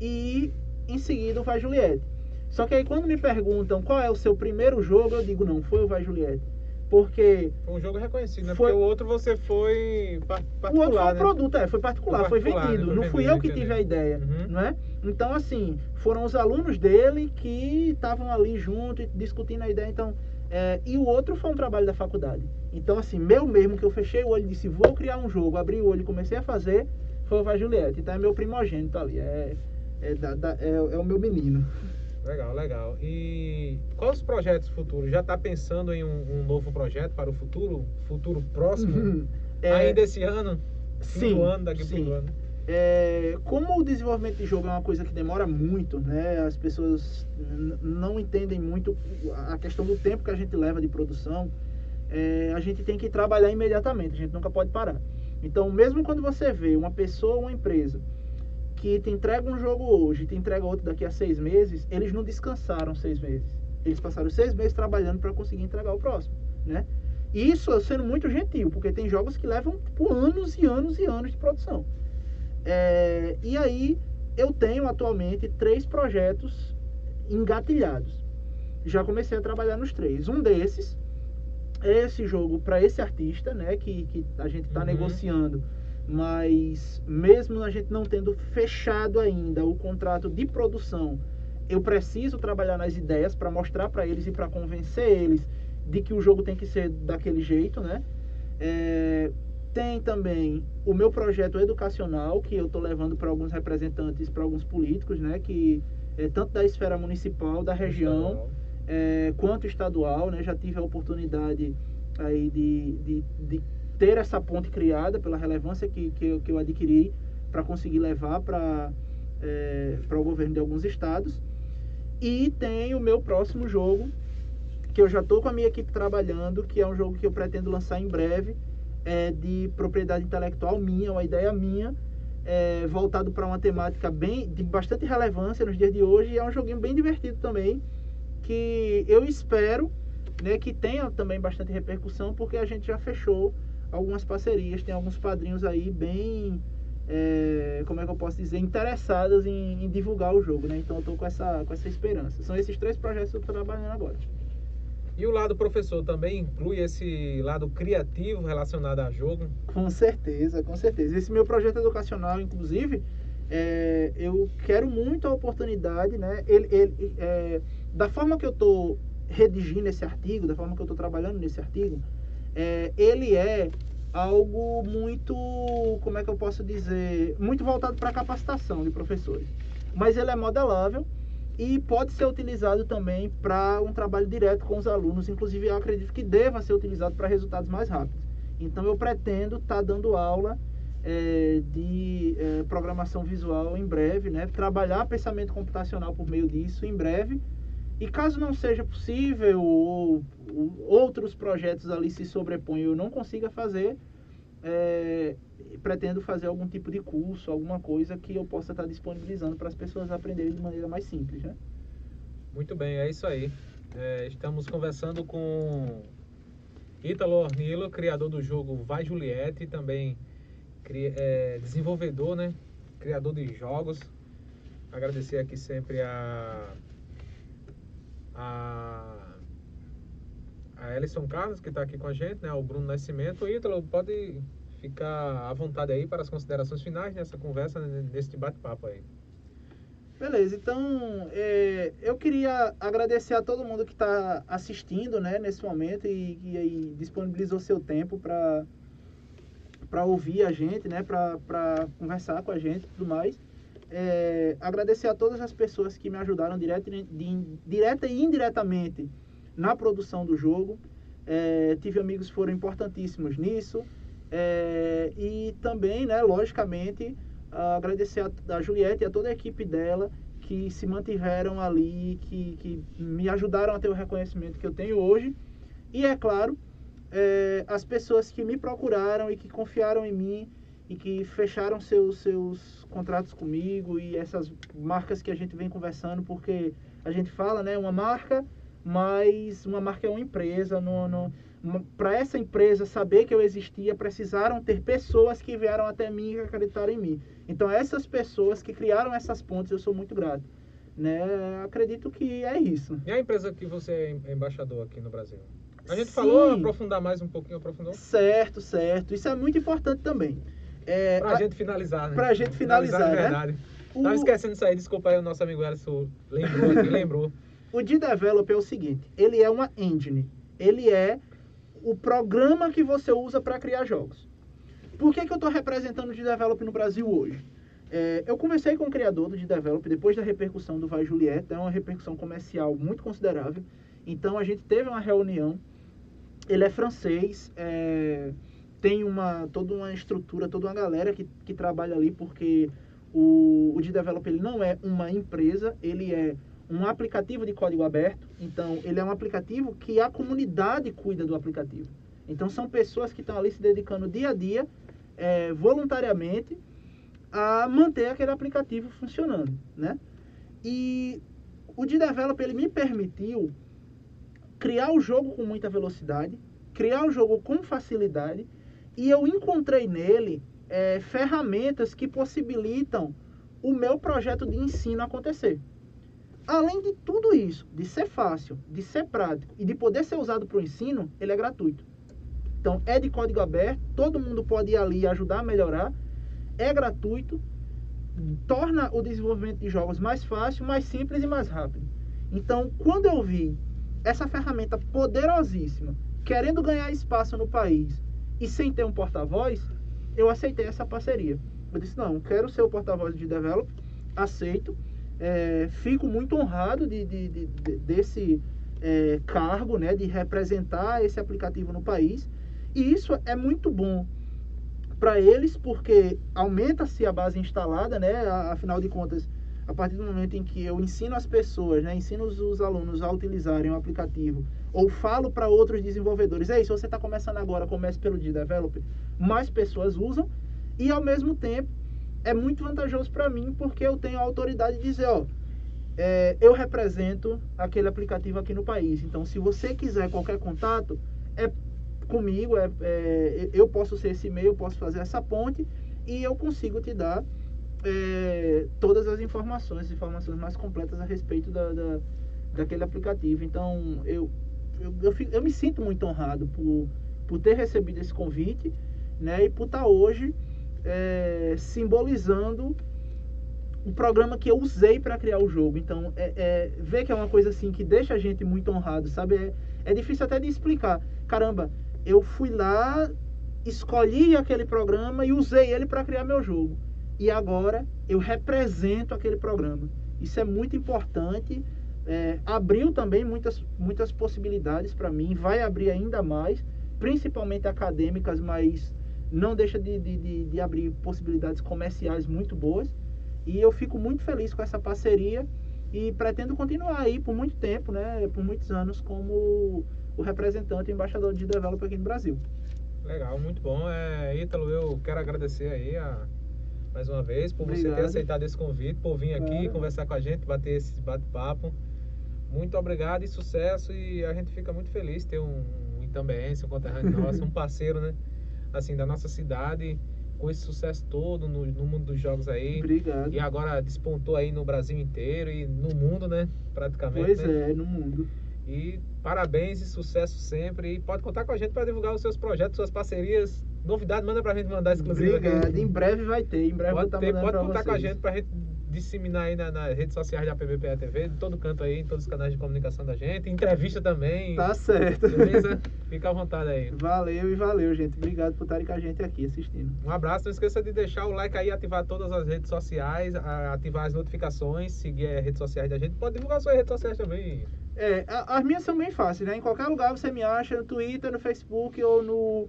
e em seguida o Vai Juliette. Só que aí quando me perguntam qual é o seu primeiro jogo, eu digo não, foi o Vai Juliette. Porque foi um jogo reconhecido, né? Porque o outro você foi particular, o outro foi um né? produto, foi particular, foi vendido. Não fui eu que tive a ideia, não é? Então, assim, foram os alunos dele que estavam ali junto e discutindo a ideia. Então, e o outro foi um trabalho da faculdade. Então, assim, meu mesmo, que eu fechei o olho e disse, vou criar um jogo, abri o olho e comecei a fazer, foi o Vai Juliette. Então é meu primogênito ali, é o meu menino. Legal. E quais os projetos futuros? Já está pensando em um novo projeto para o futuro próximo? Ainda esse ano? Sim. Do ano, daqui para o ano? Como o desenvolvimento de jogo é uma coisa que demora muito, né? As pessoas não entendem muito a questão do tempo que a gente leva de produção. A gente tem que trabalhar imediatamente, a gente nunca pode parar. Então, mesmo quando você vê uma pessoa ou uma empresa que te entrega um jogo hoje e te entrega outro daqui a 6 meses, eles não descansaram 6 meses. Eles passaram 6 meses trabalhando para conseguir entregar o próximo, né? E isso sendo muito gentil, porque tem jogos que levam por anos e anos e anos de produção. E aí, eu tenho atualmente 3 projetos engatilhados. Já comecei a trabalhar nos 3. Um desses é esse jogo para esse artista, né? Que a gente está negociando. Mas mesmo a gente não tendo fechado ainda o contrato de produção, eu preciso trabalhar nas ideias para mostrar para eles e para convencer eles de que o jogo tem que ser daquele jeito, né? Tem também o meu projeto educacional, que eu estou levando para alguns representantes, para alguns políticos, né? Que tanto da esfera municipal, da região, quanto estadual, né? Já tive a oportunidade aí de ter essa ponte criada pela relevância que eu adquiri para conseguir levar para o governo de alguns estados. E tem o meu próximo jogo, que eu já estou com a minha equipe trabalhando, que é um jogo que eu pretendo lançar em breve, de propriedade intelectual minha, uma ideia minha, voltado para uma temática de bastante relevância nos dias de hoje, e é um joguinho bem divertido também, que eu espero, né, que tenha também bastante repercussão, porque a gente já fechou algumas parcerias, tem alguns padrinhos aí bem, como é que eu posso dizer, interessados em divulgar o jogo, né? Então eu estou com essa esperança. São esses 3 projetos que eu estou trabalhando agora. E o lado professor também inclui esse lado criativo relacionado a jogo? Com certeza, com certeza. Esse meu projeto educacional, inclusive, eu quero muito a oportunidade, né? Da forma que eu estou redigindo esse artigo, da forma que eu estou trabalhando nesse artigo, ele é algo muito, como é que eu posso dizer, muito voltado para a capacitação de professores. Mas ele é modelável e pode ser utilizado também para um trabalho direto com os alunos. Inclusive, eu acredito que deva ser utilizado para resultados mais rápidos. Então, eu pretendo estar dando aula de programação visual em breve, né? Trabalhar pensamento computacional por meio disso em breve. E caso não seja possível, ou outros projetos ali se sobrepõem e eu não consiga fazer, pretendo fazer algum tipo de curso, alguma coisa que eu possa estar disponibilizando para as pessoas aprenderem de maneira mais simples, né? Muito bem, é isso aí. Estamos conversando com Ítalo Ornilo, criador do jogo Vai Juliette, também desenvolvedor, né? Criador de jogos. Agradecer aqui sempre a Ellison Carlos, que está aqui com a gente, né? O Bruno Nascimento. Ítalo, pode ficar à vontade aí para as considerações finais nessa conversa, nesse bate-papo aí. Beleza, então eu queria agradecer a todo mundo que está assistindo, né, nesse momento e aí disponibilizou seu tempo para ouvir a gente, né, para conversar com a gente e tudo mais. Agradecer a todas as pessoas que me ajudaram direta e indiretamente na produção do jogo. Tive amigos que foram importantíssimos nisso. E também, né, logicamente, agradecer a Juliette e a toda a equipe dela que se mantiveram ali, que me ajudaram a ter o reconhecimento que eu tenho hoje. E, é claro, as pessoas que me procuraram e que confiaram em mim e que fecharam seus contratos comigo, e essas marcas que a gente vem conversando, porque a gente fala, né, uma marca, mas uma marca é uma empresa. Para essa empresa saber que eu existia, precisaram ter pessoas que vieram até mim e acreditaram em mim. Então, essas pessoas que criaram essas pontes, eu sou muito grato, né? Acredito que é isso. E a empresa que você é embaixador aqui no Brasil? A gente Sim. falou, aprofundar mais um pouquinho, aprofundou? Certo. Isso é muito importante também. Pra gente finalizar, né? Pra gente finalizar, de né? verdade. Tava esquecendo isso aí, desculpa aí, o nosso amigo Ellison lembrou. O D-Develop é o seguinte, ele é uma engine, ele é o programa que você usa para criar jogos. Por que eu estou representando o D-Develop no Brasil hoje? Eu conversei com o criador do D-Develop depois da repercussão do Vai Juliette, é uma repercussão comercial muito considerável. Então a gente teve uma reunião, ele é francês, tem toda uma estrutura, toda uma galera que trabalha ali, porque o D-Develop ele não é uma empresa, ele é um aplicativo de código aberto. Então ele é um aplicativo que a comunidade cuida do aplicativo. Então são pessoas que estão ali se dedicando dia a dia, voluntariamente, a manter aquele aplicativo funcionando, né? E o D-Develop ele me permitiu criar o jogo com muita velocidade, criar o jogo com facilidade, e eu encontrei nele ferramentas que possibilitam o meu projeto de ensino acontecer. Além de tudo isso, de ser fácil, de ser prático e de poder ser usado para o ensino, ele é gratuito. Então, é de código aberto, todo mundo pode ir ali e ajudar a melhorar, é gratuito, torna o desenvolvimento de jogos mais fácil, mais simples e mais rápido. Então, quando eu vi essa ferramenta poderosíssima, querendo ganhar espaço no país e sem ter um porta-voz, eu aceitei essa parceria. Eu disse, não, quero ser o porta-voz de Develop, aceito, fico muito honrado desse cargo, né, de representar esse aplicativo no país, e isso é muito bom para eles, porque aumenta-se a base instalada, né, afinal de contas, a partir do momento em que eu ensino as pessoas, né, ensino os alunos a utilizarem o aplicativo, ou falo para outros desenvolvedores, se você está começando agora, comece pelo D-Developer, mais pessoas usam, e ao mesmo tempo é muito vantajoso para mim, porque eu tenho a autoridade de dizer, eu represento aquele aplicativo aqui no país. Então, se você quiser qualquer contato, é comigo, eu posso ser esse e-mail, eu posso fazer essa ponte, e eu consigo te dar todas as informações mais completas a respeito daquele aplicativo. Então, eu me sinto muito honrado por ter recebido esse convite, né, e por estar hoje simbolizando o programa que eu usei para criar o jogo. Então, ver que é uma coisa assim que deixa a gente muito honrado, sabe? É difícil até de explicar. Caramba, eu fui lá, escolhi aquele programa e usei ele para criar meu jogo. E agora eu represento aquele programa. Isso é muito importante. Abriu também muitas possibilidades para mim. Vai abrir ainda mais, principalmente acadêmicas, mas não deixa de abrir possibilidades comerciais muito boas. E eu fico muito feliz com essa parceria e pretendo continuar aí por muito tempo, né, por muitos anos, como o representante e embaixador de developer aqui no Brasil. Legal, muito bom. Ítalo, eu quero agradecer aí mais uma vez por você ter aceitado esse convite, por vir aqui conversar com a gente, bater esse bate-papo. Muito obrigado e sucesso, e a gente fica muito feliz de ter um itambense, um conterrâneo nosso, um parceiro, né, assim, da nossa cidade, com esse sucesso todo no mundo dos jogos aí. Obrigado. E agora despontou aí no Brasil inteiro e no mundo, né? Praticamente. Pois né? No mundo. E parabéns e sucesso sempre. E pode contar com a gente para divulgar os seus projetos, suas parcerias. Novidade, manda pra gente mandar exclusivo. Obrigado. Aqui. Em breve vai ter. Em breve pode contar com a gente pra gente disseminar aí nas redes sociais da PBPE TV, de todo canto aí, em todos os canais de comunicação da gente. Entrevista também. Tá certo. Beleza? Fica à vontade aí. Valeu, gente. Obrigado por estarem com a gente aqui assistindo. Um abraço. Não esqueça de deixar o like aí, ativar todas as redes sociais, ativar as notificações, seguir as redes sociais da gente. Pode divulgar suas redes sociais também. As minhas são bem fáceis, né? Em qualquer lugar você me acha, no Twitter, no Facebook ou no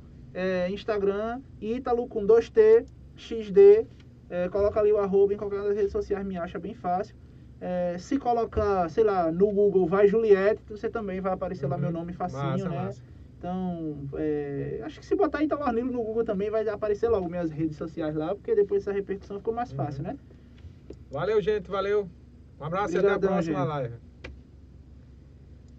Instagram, Ítalo com 2T, XD. Coloca ali o @ em qualquer das redes sociais, me acha bem fácil. Se colocar, sei lá, no Google vai Juliette, você também vai aparecer lá meu nome facinho, né? Massa. Então, acho que se botar Ítalo Arnilo no Google também vai aparecer logo minhas redes sociais lá, porque depois essa repercussão ficou mais fácil, né? Valeu, gente, valeu. Um abraço. Obrigadão, e até a próxima live.